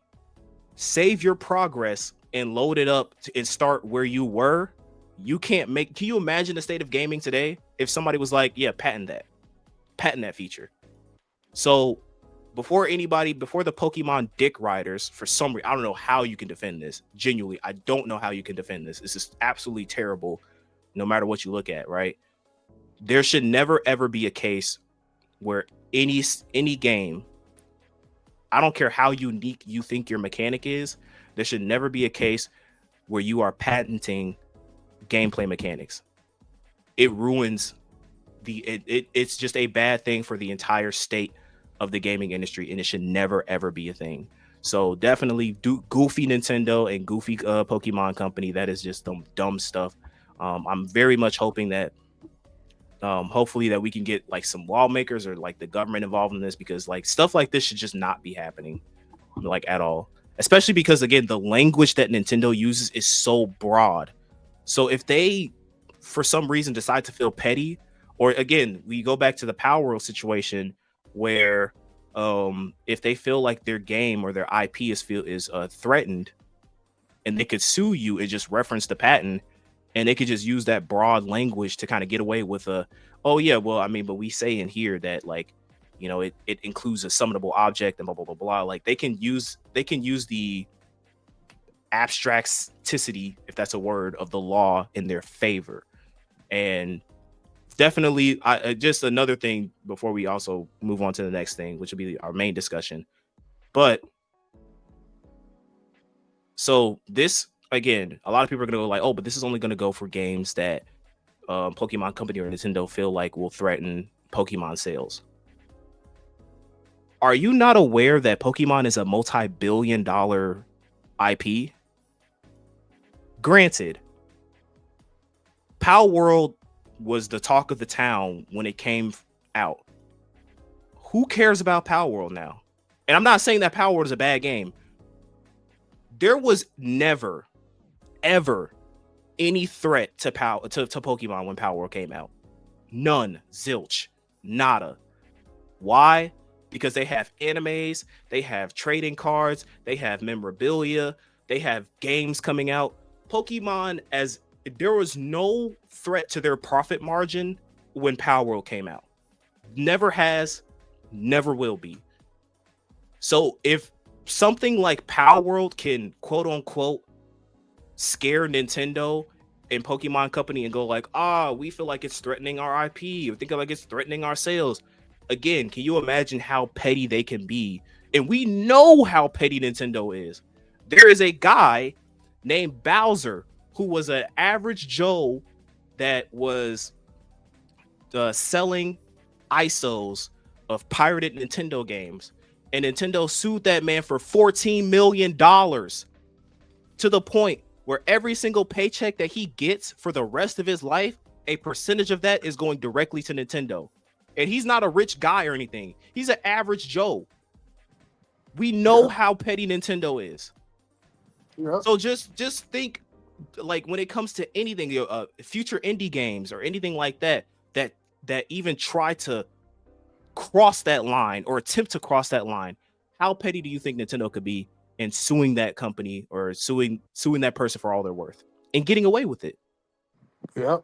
save your progress and load it up and start where you were, you can't make. Can you imagine the state of gaming today if somebody was like, yeah, patent that feature? So before the Pokemon dick riders, for some reason, I don't know how you can defend this. Genuinely, I don't know how you can defend this. This is absolutely terrible, no matter what you look at, right? There should never ever be a case where any game, I don't care how unique you think your mechanic is, there should never be a case where you are patenting gameplay mechanics. It ruins it's just a bad thing for the entire state of the gaming industry, and it should never ever be a thing. So definitely goofy Nintendo and goofy Pokemon company. That is just some dumb stuff. I'm very much hoping that hopefully that we can get like some lawmakers or like the government involved in this, because like stuff like this should just not be happening, like, at all. Especially because, again, the language that Nintendo uses is so broad. So if they for some reason decide to feel petty, or again, we go back to the Power World situation where if they feel like their game or their IP is threatened, and they could sue you and just reference the patent, and they could just use that broad language to kind of get away with oh yeah, well, I mean, but we say in here that, like, you know, it includes a summonable object and blah blah blah blah. Like they can use the abstracticity, if that's a word, of the law in their favor. And definitely, just another thing before we also move on to the next thing, which will be our main discussion. But so this, again, a lot of people are going to go like, oh, but this is only going to go for games that Pokemon Company or Nintendo feel like will threaten Pokemon sales. Are you not aware that Pokemon is a multi-billion-dollar IP? Granted, Power World was the talk of the town when it came out. Who cares about Power World now? And I'm not saying that Power World is a bad game. There was never, ever any threat to Pokemon when Power World came out. None. Zilch. Nada. Why? Because they have animes, they have trading cards, they have memorabilia, they have games coming out. Pokemon, there was no threat to their profit margin when Power World came out. Never has, never will be. So if something like Power World can, quote unquote, scare Nintendo in Pokemon Company and go like, we feel like it's threatening our IP, or think like it's threatening our sales. Again, can you imagine how petty they can be? And we know how petty Nintendo is. There is a guy named Bowser who was an average Joe that was selling ISOs of pirated Nintendo games, and Nintendo sued that man for $14 million, to the point where every single paycheck that he gets for the rest of his life, a percentage of that is going directly to Nintendo. And he's not a rich guy or anything. He's an average Joe. We know how petty Nintendo is. Yep. So just think, like, when it comes to anything, future indie games or anything like that even try to cross that line or attempt to cross that line, how petty do you think Nintendo could be in suing that company or suing that person for all they're worth and getting away with it? Yep.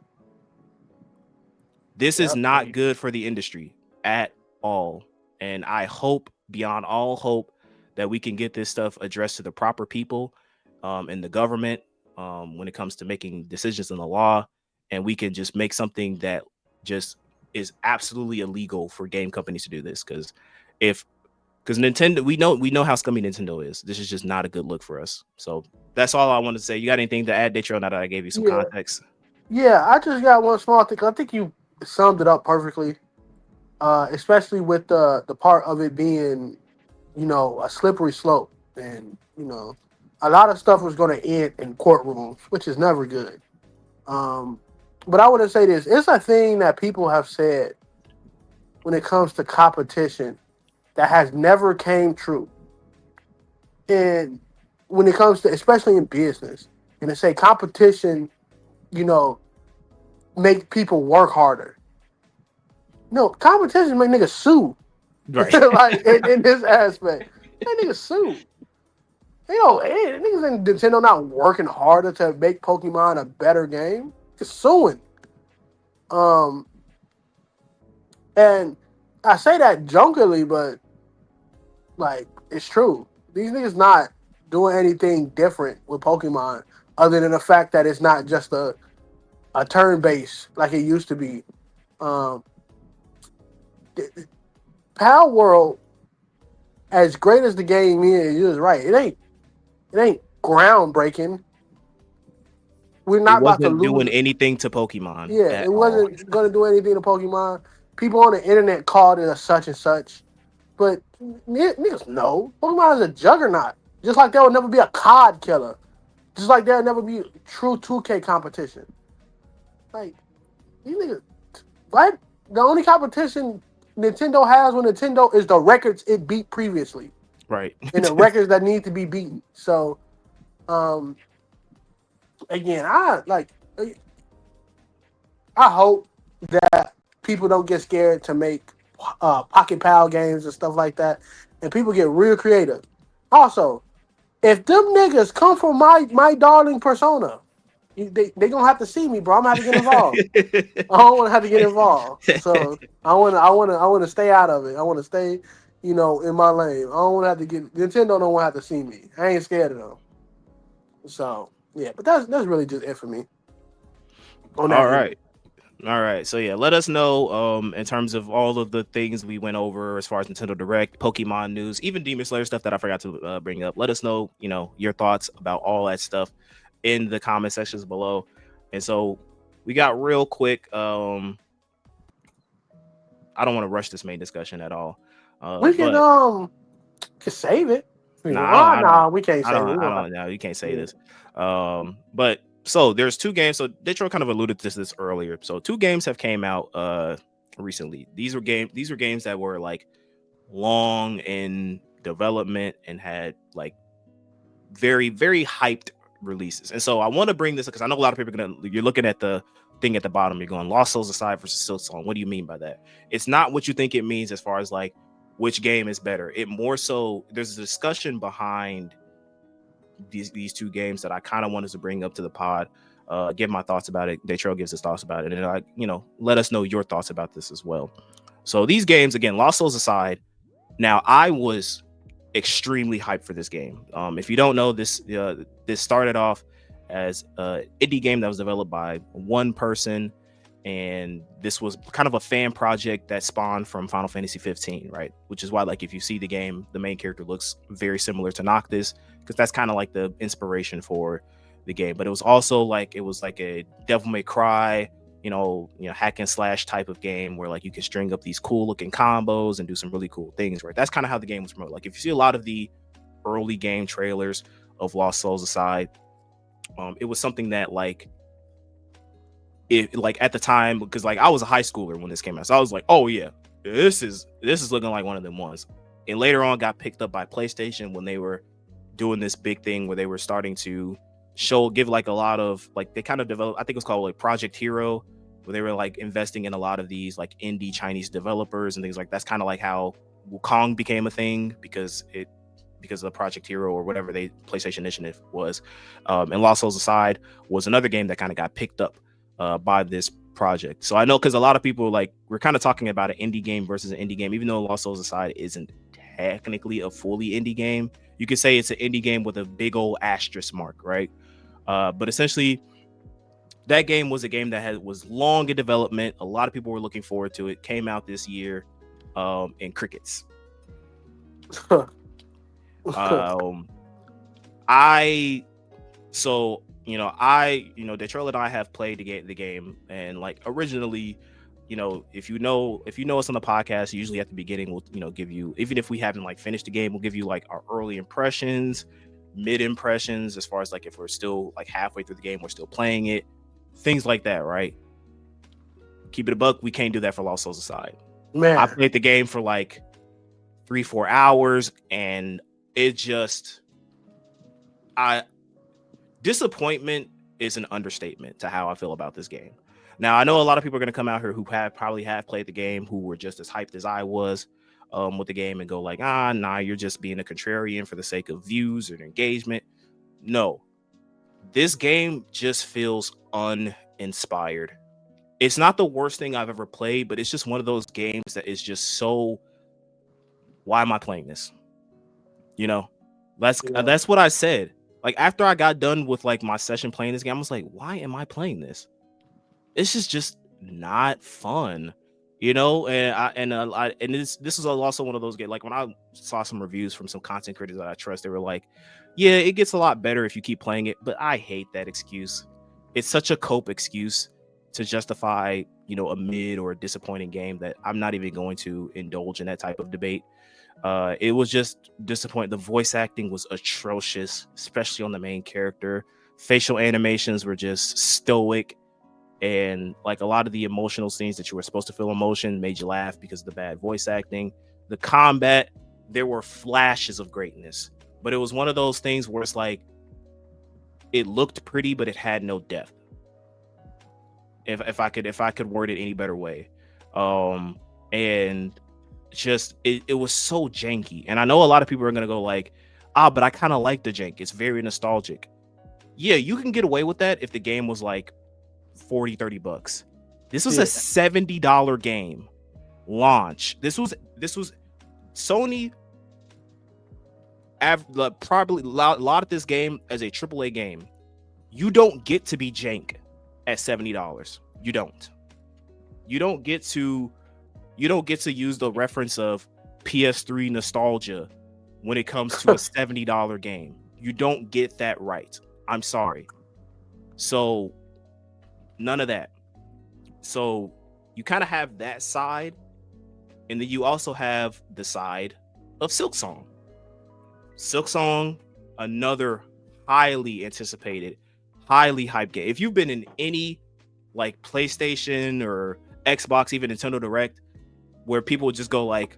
This is not good for the industry at all. And I hope, beyond all hope, that we can get this stuff addressed to the proper people in the government when it comes to making decisions in the law, and we can just make something that just is absolutely illegal for game companies to do this. Because Nintendo, we know how scummy Nintendo is. This is just not a good look for us. So that's all I want to say. You got anything to add, Detro, now that I gave you some context? Yeah, I just got one small thing. I think you summed it up perfectly, especially with the part of it being, a slippery slope. And, a lot of stuff was going to end in courtrooms, which is never good. But I want to say this. It's a thing that people have said when it comes to competition that has never came true. And when it comes to, especially in business, and they say competition, make people work harder. No, competition make niggas sue. Right. Like in this aspect, that niggas sue. Niggas in Nintendo not working harder to make Pokemon a better game. Just suing. And I say that jokingly, but like it's true. These niggas not doing anything different with Pokemon other than the fact that it's not just a turn base like it used to be. Pal World, as great as the game is, you're right. It ain't groundbreaking. We're not about to lose. Doing anything to Pokemon. Yeah, it wasn't going to do anything to Pokemon. People on the internet called it a such and such, but niggas know Pokemon is a juggernaut. Just like there will never be a COD killer. Just like there will never be true 2K competition. Like, these niggas, what? The only competition Nintendo has with Nintendo is the records it beat previously. Right. And the records that need to be beaten. So, again, I hope that people don't get scared to make Pocket Pal games and stuff like that, and people get real creative. Also, if them niggas come from my darling persona, they gonna have to see me, bro. I'm gonna have to get involved. I don't want to have to get involved. So I want to stay out of it. I want to stay, in my lane. I don't want to have to get Nintendo. Don't want to have to see me. I ain't scared of them. So yeah, but that's really just it for me. All right. So yeah, let us know in terms of all of the things we went over as far as Nintendo Direct, Pokemon news, even Demon Slayer stuff that I forgot to bring up. Let us know, your thoughts about all that stuff in the comment sections below. And so we got real quick. I don't want to rush this main discussion at all. We can save it. We can't save it. No, you can't say this. But so there's two games. So Detroit kind of alluded to this earlier. So two games have came out recently. These were games that were like long in development and had like very, very hyped releases. And so I want to bring this because I know a lot of people you're looking at the thing at the bottom, you're going Lost Souls Aside versus Silksong. What do you mean by that? It's not what you think it means as far as like which game is better. It more so there's a discussion behind these two games that I kind of wanted to bring up to the pod, give my thoughts about it. Detroit gives his thoughts about it, and let us know your thoughts about this as well. So these games, again, Lost Souls Aside. Now I was extremely hyped for this game. If you don't know, this started off as an indie game that was developed by one person, and this was kind of a fan project that spawned from Final Fantasy 15, right? Which is why, like, if you see the game, the main character looks very similar to Noctis, because that's kind of like the inspiration for the game. But it was also like, it was like a Devil May Cry, hack and slash type of game where like you can string up these cool looking combos and do some really cool things, right? That's kind of how the game was promoted. Like, if you see a lot of the early game trailers of Lost Souls Aside, it was something that like, it like at the time, because like I was a high schooler when this came out, so I was like, oh yeah, this is looking like one of them ones. And later on got picked up by PlayStation when they were doing this big thing where they were starting to give like a lot of, like, they kind of developed, I think it was called like Project Hero, where they were like investing in a lot of these like indie Chinese developers and things like that's kind of like how Wukong became a thing because of the Project Hero or whatever they PlayStation initiative was. And Lost Souls Aside was another game that kind of got picked up by this project. So I know, because a lot of people, like, we're kind of talking about an indie game versus an indie game, even though Lost Souls Aside isn't technically a fully indie game. You could say it's an indie game with a big old asterisk mark, right? But essentially, that game was a game that was long in development. A lot of people were looking forward to it. Came out this year, in crickets. Detroit and I have played the game, and like originally, if you know us on the podcast, usually at the beginning we'll give you, even if we haven't like finished the game, we'll give you like our early impressions, mid impressions, as far as like if we're still like halfway through the game, we're still playing it, things like that, right? Keep it a buck, we can't do that for Lost Souls Aside. Man, I played the game for like 3-4 hours, and it just, disappointment is an understatement to how I feel about this game. Now, I know a lot of people are going to come out here who probably have played the game, who were just as hyped as I was with the game, and go like, nah, you're just being a contrarian for the sake of views and engagement. No, this game just feels uninspired. It's not the worst thing I've ever played, but it's just one of those games that is just so, why am I playing this? That's what I said. Like, after I got done with like my session playing this game, I was like, why am I playing this? This is just not fun, and this is also one of those games. Like, when I saw some reviews from some content creators that I trust, they were like, yeah, it gets a lot better if you keep playing it. But I hate that excuse. It's such a cope excuse to justify, a mid or a disappointing game, that I'm not even going to indulge in that type of debate. It was just disappointing. The voice acting was atrocious, especially on the main character. Facial animations were just stoic, and like a lot of the emotional scenes that you were supposed to feel emotion made you laugh because of the bad voice acting. The combat, there were flashes of greatness, but it was one of those things where it's like, it looked pretty, but it had no depth. If I could word it any better way. And just it was so janky. And I know a lot of people are gonna go like, but I kind of like the jank, it's very nostalgic. Yeah, you can get away with that if the game was like $40-$30. This was a $70 game launch. This was Sony probably lot of this game as a AAA game. You don't get to be jank at $70. You don't get to use the reference of PS3 nostalgia when it comes to a $70 game. You don't get that right. I'm sorry. So none of that. So you kind of have that side, and then you also have the side of Silksong. Silksong, another highly anticipated, highly hyped game. If you've been in any like PlayStation or Xbox, even Nintendo Direct, where people would just go like,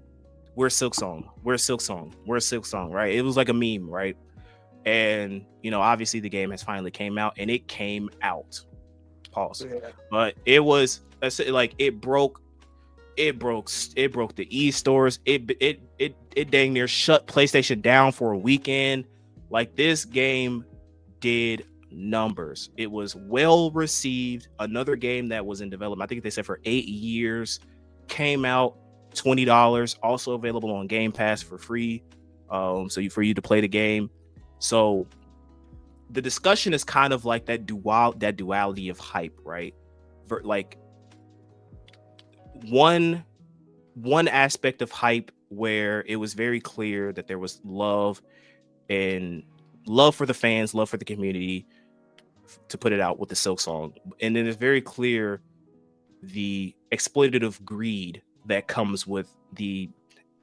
where's Silksong? Where's Silksong? Where's Silksong? Right? It was like a meme, right? And obviously the game has finally came out, and it came out. Pause. Yeah. But it was like, it broke the e-stores. It dang near shut PlayStation down for a weekend. Like, this game did numbers. It was well received. Another game that was in development, I think they said for 8 years, came out, $20, also available on Game Pass for free. For you to play the game. So the discussion is kind of like that duality of hype, right? For like one aspect of hype where it was very clear that there was and love for the fans, love for the community, to put it out with the Silksong, and then it's very clear the exploitative greed that comes with the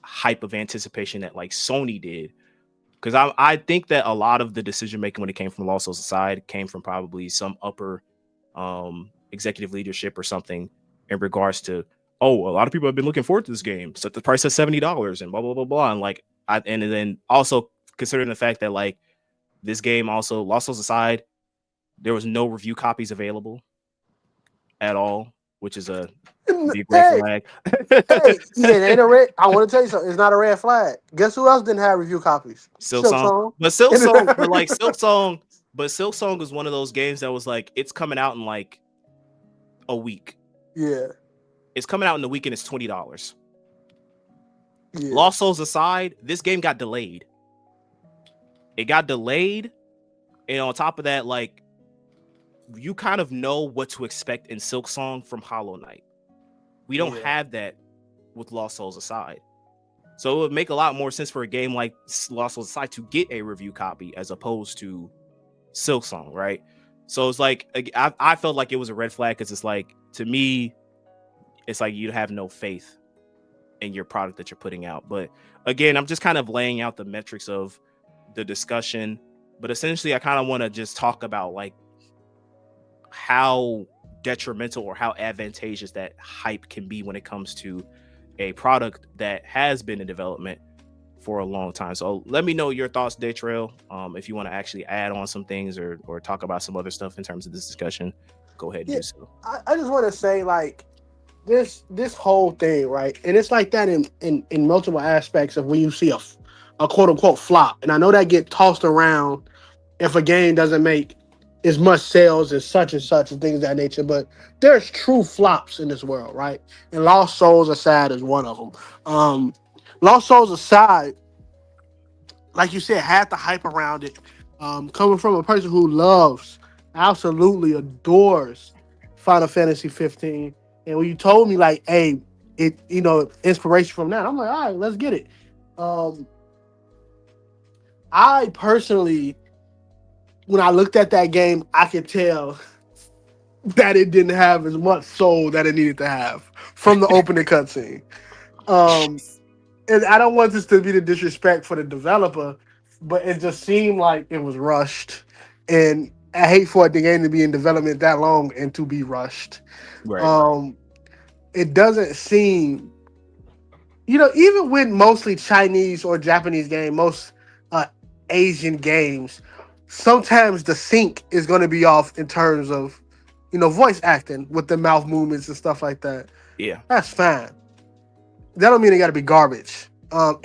hype of anticipation that like Sony did. Because I think that a lot of the decision making when it came from Lost Souls side came from probably some upper executive leadership or something in regards to, oh, a lot of people have been looking forward to this game, set the price at $70 and blah blah blah blah, and like and then also considering the fact that like this game also, Lost Souls aside, there was no review copies available at all, which is a big red Hey, flag. hey, yeah, it ain't a red. I want to tell you something. It's not a red flag. Guess who else didn't have review copies? Silksong, Silksong. but Silksong is one of those games that was like, it's coming out in like a week. Yeah. It's coming out in the week and it's $20. Yeah. Lost Souls aside, this game got delayed. It got delayed, and on top of that, like, you kind of know what to expect in Silksong from Hollow Knight. We don't have that with Lost Souls aside. So it would make a lot more sense for a game like Lost Souls aside to get a review copy as opposed to Silksong, right? So it's like, I felt like it was a red flag because it's like, to me, it's like you have no faith in your product that you're putting out. But again, I'm just kind of laying out the metrics of the discussion. But essentially, I kind of want to just talk about like how detrimental or how advantageous that hype can be when it comes to a product that has been in development for a long time. So let me know your thoughts, Daytrail. If you want to actually add on some things or talk about some other stuff in terms of this discussion, go ahead and do so. I just want to say, like, this whole thing, right? And it's like that in multiple aspects of when you see a quote unquote flop. And I know that get tossed around if a game doesn't make as much sales as such and such and things of that nature. But there's true flops in this world, right? And Lost Souls aside is one of them. Lost Souls aside, like you said, had the hype around it. Coming from a person who loves, absolutely adores Final Fantasy 15. And when you told me, like, hey, inspiration from that, I'm like, all right, let's get it. I personally, when I looked at that game, I could tell that it didn't have as much soul that it needed to have from the opening cutscene. And I don't want this to be the disrespect for the developer, but it just seemed like it was rushed. And I hate for the game to be in development that long and to be rushed. Right. It doesn't seem, even with mostly Chinese or Japanese game, most Asian games, sometimes the sync is going to be off in terms of, voice acting with the mouth movements and stuff like that. Yeah. That's fine. That don't mean it got to be garbage.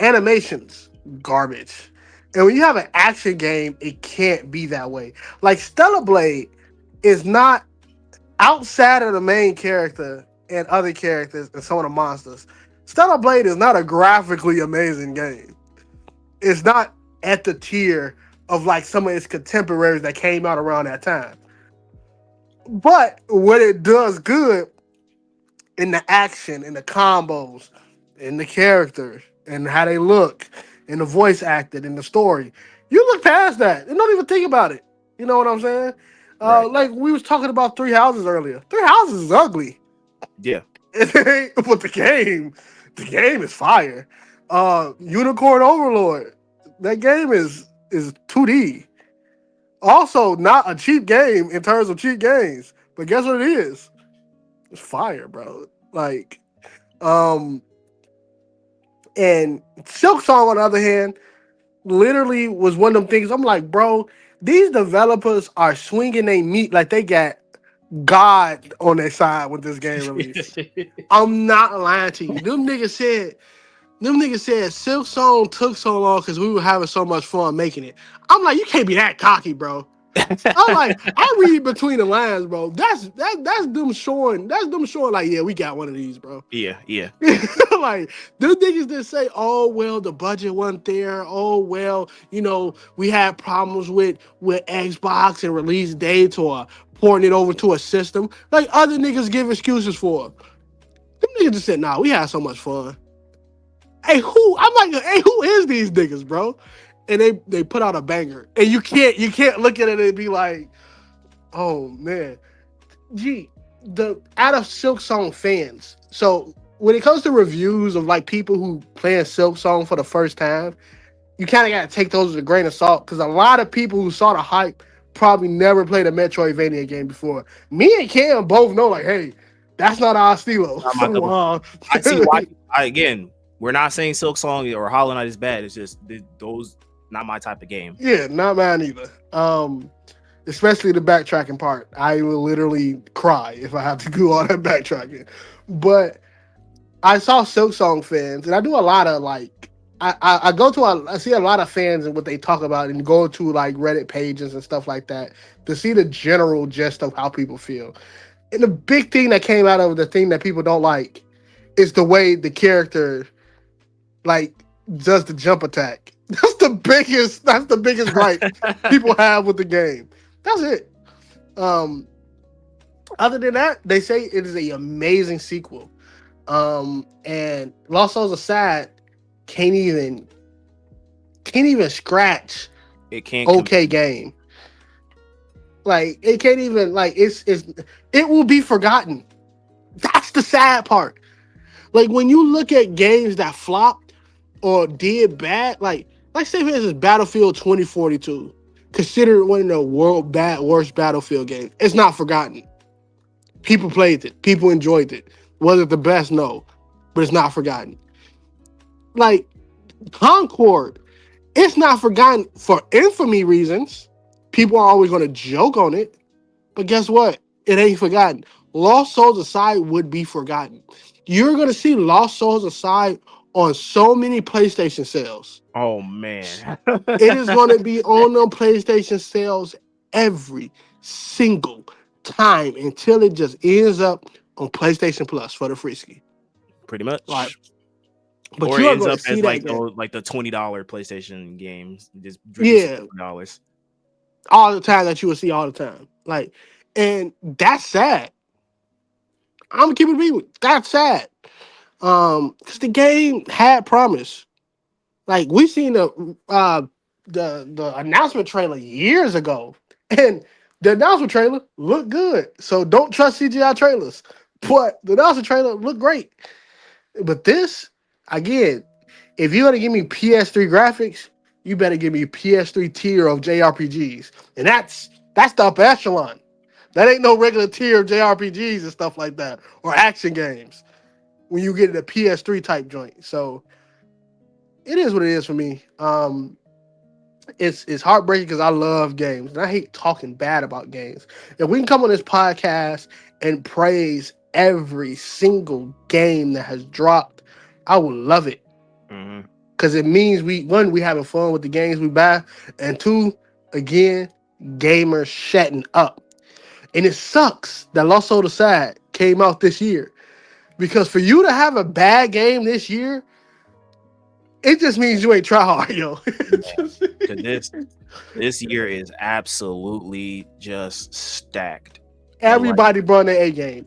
Animations, garbage. And when you have an action game, it can't be that way. Like Stellar Blade is not, outside of the main character and other characters and some of the monsters, Stellar Blade is not a graphically amazing game. It's not at the tier of like some of its contemporaries that came out around that time. But what it does good in the action, in the combos, in the characters, and how they look, and the voice acting, and the story, you look past that and don't even think about it. You know what I'm saying? Right. Like we was talking about Three Houses earlier. Three Houses is ugly. Yeah. But the game is fire. Unicorn Overlord, that game is 2D. Also, not a cheap game in terms of cheap games. But guess what it is? It's fire, bro. Like, and Silksong, on the other hand, literally was one of them things. I'm like, bro, these developers are swinging their meat like they got God on their side with this game release. I'm not lying to you. Them niggas said Silksong took so long because we were having so much fun making it. I'm like, you can't be that cocky, bro. I'm like, I read between the lines, bro. That's them showing like, yeah, we got one of these, bro. Yeah, yeah. Like, them niggas that say, oh well, the budget wasn't there. Oh well, we had problems with Xbox and release dates or porting it over to a system. Like other niggas give excuses for. Them niggas just said, nah, we had so much fun. Hey, who is these niggas, bro? And they put out a banger. And you can't look at it and be like, oh man. Gee, the out of Silksong fans. So when it comes to reviews of like people who playing Silksong for the first time, you kind of gotta take those with a grain of salt because a lot of people who saw the hype probably never played a Metroidvania game before. Me and Cam both know, like, hey, that's not our stilo. Not my cup of. So, I see why. Again, we're not saying Silksong or Hollow Knight is bad. It's just those not my type of game. yeah, not mine either. Especially the backtracking part. I will literally cry if I have to do all that backtracking. But I saw Silksong fans, and I do a lot of like I go to I see a lot of fans and what they talk about, and go to like Reddit pages and stuff like that to see the general gist of how people feel. And the big thing that came out of the thing that people don't like is the way the character like does the jump attack. That's the biggest gripe people have with the game. That's it. Other than that, they say it is an amazing sequel. And Lost Souls aside, can't even scratch It can't. okay game. Like it can't even like it will be forgotten. That's the sad part. Like when you look at games that flopped or did bad, like say for instance Battlefield 2042, considered one of the worst Battlefield games. It's not forgotten. People played it. People enjoyed it. Was it the best? No. But it's not forgotten. Like, Concord, it's not forgotten for infamy reasons. People are always going to joke on it. But guess what? It ain't forgotten. Lost Souls Aside would be forgotten. You're going to see Lost Souls Aside on so many PlayStation sales. Oh, man. It is going to be on them PlayStation sales every single time until it just ends up on PlayStation Plus for the free ski. Pretty much. Like, but or you it are ends going up to see as that like the $20 PlayStation games. Just yeah, $20. all the time that you will see all the time. Like, and that's sad. I'm gonna keep it real. That's sad. Because the game had promise. Like we seen the announcement trailer years ago, and the announcement trailer looked good. So don't trust CGI trailers. But the announcement trailer looked great. But this, again, if you're gonna give me PS3 graphics, you better give me PS3 tier of JRPGs, and that's the upper echelon. That ain't no regular tier of JRPGs and stuff like that, or action games. When you get the PS3 type joint, so it is what it is for me. It's heartbreaking because I love games and I hate talking bad about games. If we can come on this podcast and praise every single game that has dropped, I would love it. Because it means we having fun with the games we buy, and two, again, gamers shutting up. And it sucks that Lost Souls Aside came out this year. Because for you to have a bad game this year, it just means you ain't try hard, yo. This year is absolutely just stacked. Everybody brought their A game.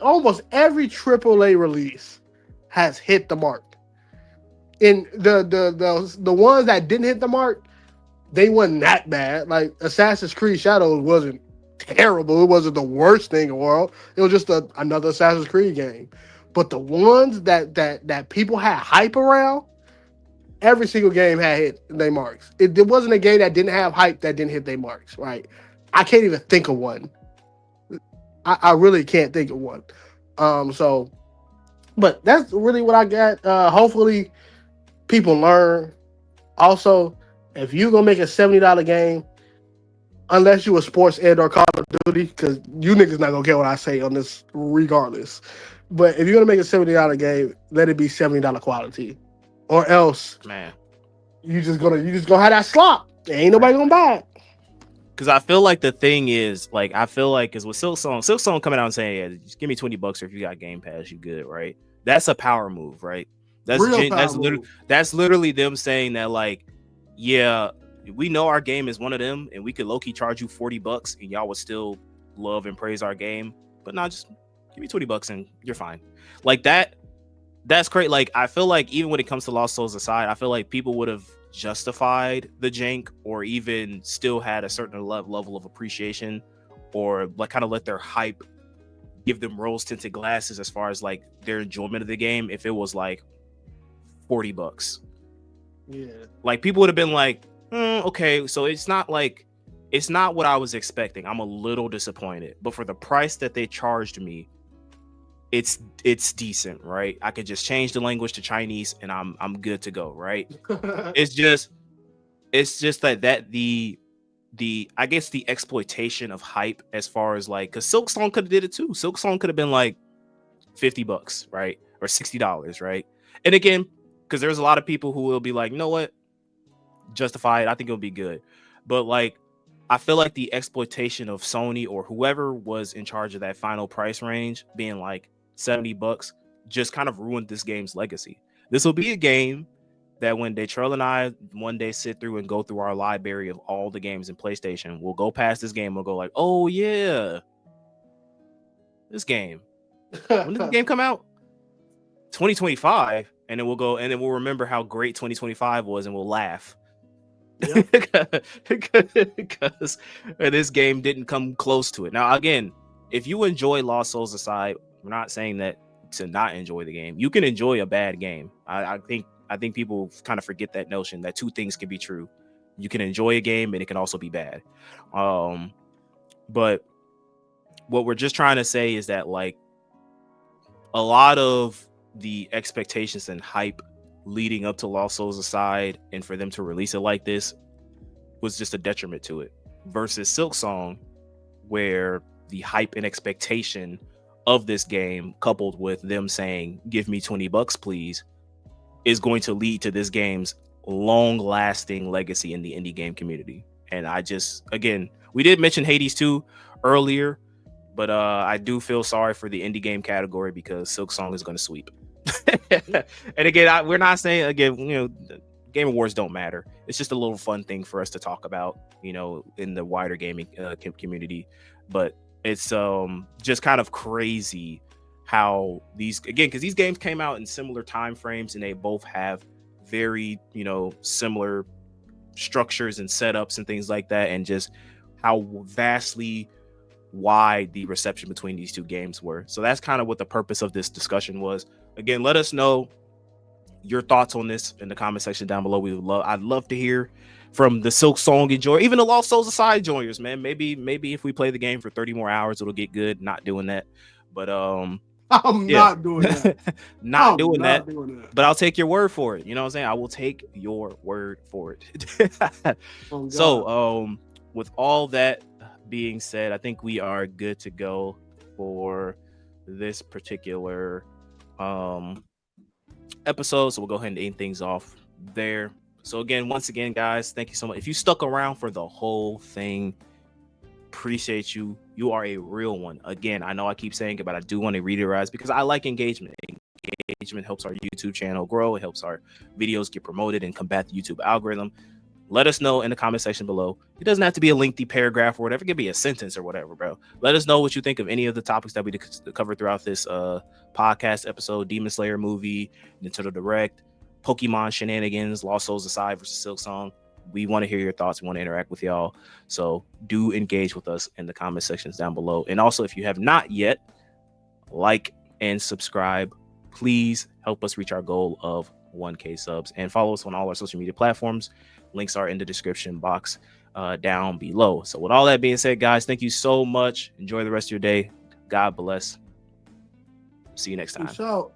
Almost every AAA release has hit the mark. And the ones that didn't hit the mark, they wasn't that bad. Like Assassin's Creed Shadows wasn't terrible. It wasn't the worst thing in the world. It was just another Assassin's Creed game. But the ones that people had hype around, every single game had hit their marks. It wasn't a game that didn't have hype that didn't hit their marks, right? I can't even think of one. I really can't think of one. But that's really what I got. Hopefully, people learn. Also, if you're gonna make a $70 game, unless you a sports ed or Call of Duty, because you niggas not gonna care what I say on this regardless. But if you're gonna make a $70 game, let it be $70 quality. Or else, man, you just gonna have that slop. Ain't nobody gonna buy it. Because I feel like the thing is, like, I feel like is with Silksong coming out and saying, yeah, just give me $20, or if you got Game Pass, you good, right? That's a power move, right? Real power move. That's literally them saying that, like, yeah, we know our game is one of them, and we could low key charge you $40, and y'all would still love and praise our game, but not just give me $20 and you're fine. Like that. That's great. Like, I feel like even when it comes to Lost Souls aside, I feel like people would have justified the jank, or even still had a certain level of appreciation, or like kind of let their hype give them rose tinted glasses as far as like their enjoyment of the game, if it was like $40. Yeah. Like, people would have been like, okay, so it's not what I was expecting. I'm a little disappointed, but for the price that they charged me, it's decent, right? I could just change the language to Chinese and I'm good to go, right? it's just that the I guess the exploitation of hype, as far as like, because Silksong could have did it too. Silksong could have been like $50, right? Or $60, right? And again, because there's a lot of people who will be like, you know what, justify it, I think it'll be good. But like, I feel like the exploitation of Sony or whoever was in charge of that final price range being like $70 just kind of ruined this game's legacy. This will be a game that when Daytrell and I one day sit through and go through our library of all the games in PlayStation, we'll go past this game, we'll go like, oh yeah, this game. When did the game come out? 2025. And then we'll remember how great 2025 was, and we'll laugh. Yep. Because this game didn't come close to it. Now, again, if you enjoy Lost Souls aside, we're not saying that to not enjoy the game. You can enjoy a bad game. I think people kind of forget that notion that two things can be true. You can enjoy a game and it can also be bad. But what we're just trying to say is that, like, a lot of the expectations and hype leading up to Lost Souls aside, and for them to release it like this was just a detriment to it, versus Silksong, where the hype and expectation of this game, coupled with them saying, give me $20, please, is going to lead to this game's long-lasting legacy in the indie game community. And I just, again, we did mention Hades 2 earlier, but I do feel sorry for the indie game category, because Silksong is going to sweep. And again, we're not saying, again, Game Awards don't matter. It's just a little fun thing for us to talk about, in the wider gaming community. But it's just kind of crazy how because these games came out in similar time frames, and they both have very, similar structures and setups and things like that, and just how vastly wide the reception between these two games were. So that's kind of what the purpose of this discussion was. Again, let us know your thoughts on this in the comment section down below. I'd love to hear from the Silksong enjoyer, even the Lost Souls aside joiners, man. Maybe if we play the game for 30 more hours, it'll get good. Not doing that. But I'm not doing that. not doing that. But I'll take your word for it. You know what I'm saying? I will take your word for it. So with all that being said, I think we are good to go for this particular episode. So we'll go ahead and end things off there. So again, once again, guys, thank you so much. If you stuck around for the whole thing, appreciate you. You are a real one. Again, I know I keep saying it, but I do want to reiterate, because I like engagement. Engagement helps our YouTube channel grow. It helps our videos get promoted and combat the YouTube algorithm. Let us know in the comment section below. It doesn't have to be a lengthy paragraph or whatever. It could be a sentence or whatever, bro. Let us know what you think of any of the topics that we covered throughout this podcast episode. Demon Slayer movie, Nintendo Direct, Pokemon Shenanigans, Lost Souls aside versus Silksong. We want to hear your thoughts. We want to interact with y'all. So do engage with us in the comment sections down below. And also, if you have not yet, like and subscribe. Please help us reach our goal of 1K subs, and follow us on all our social media platforms. Links are in the description box down below. So with all that being said, guys, thank you so much. Enjoy the rest of your day. God bless. See you next time. Peace out.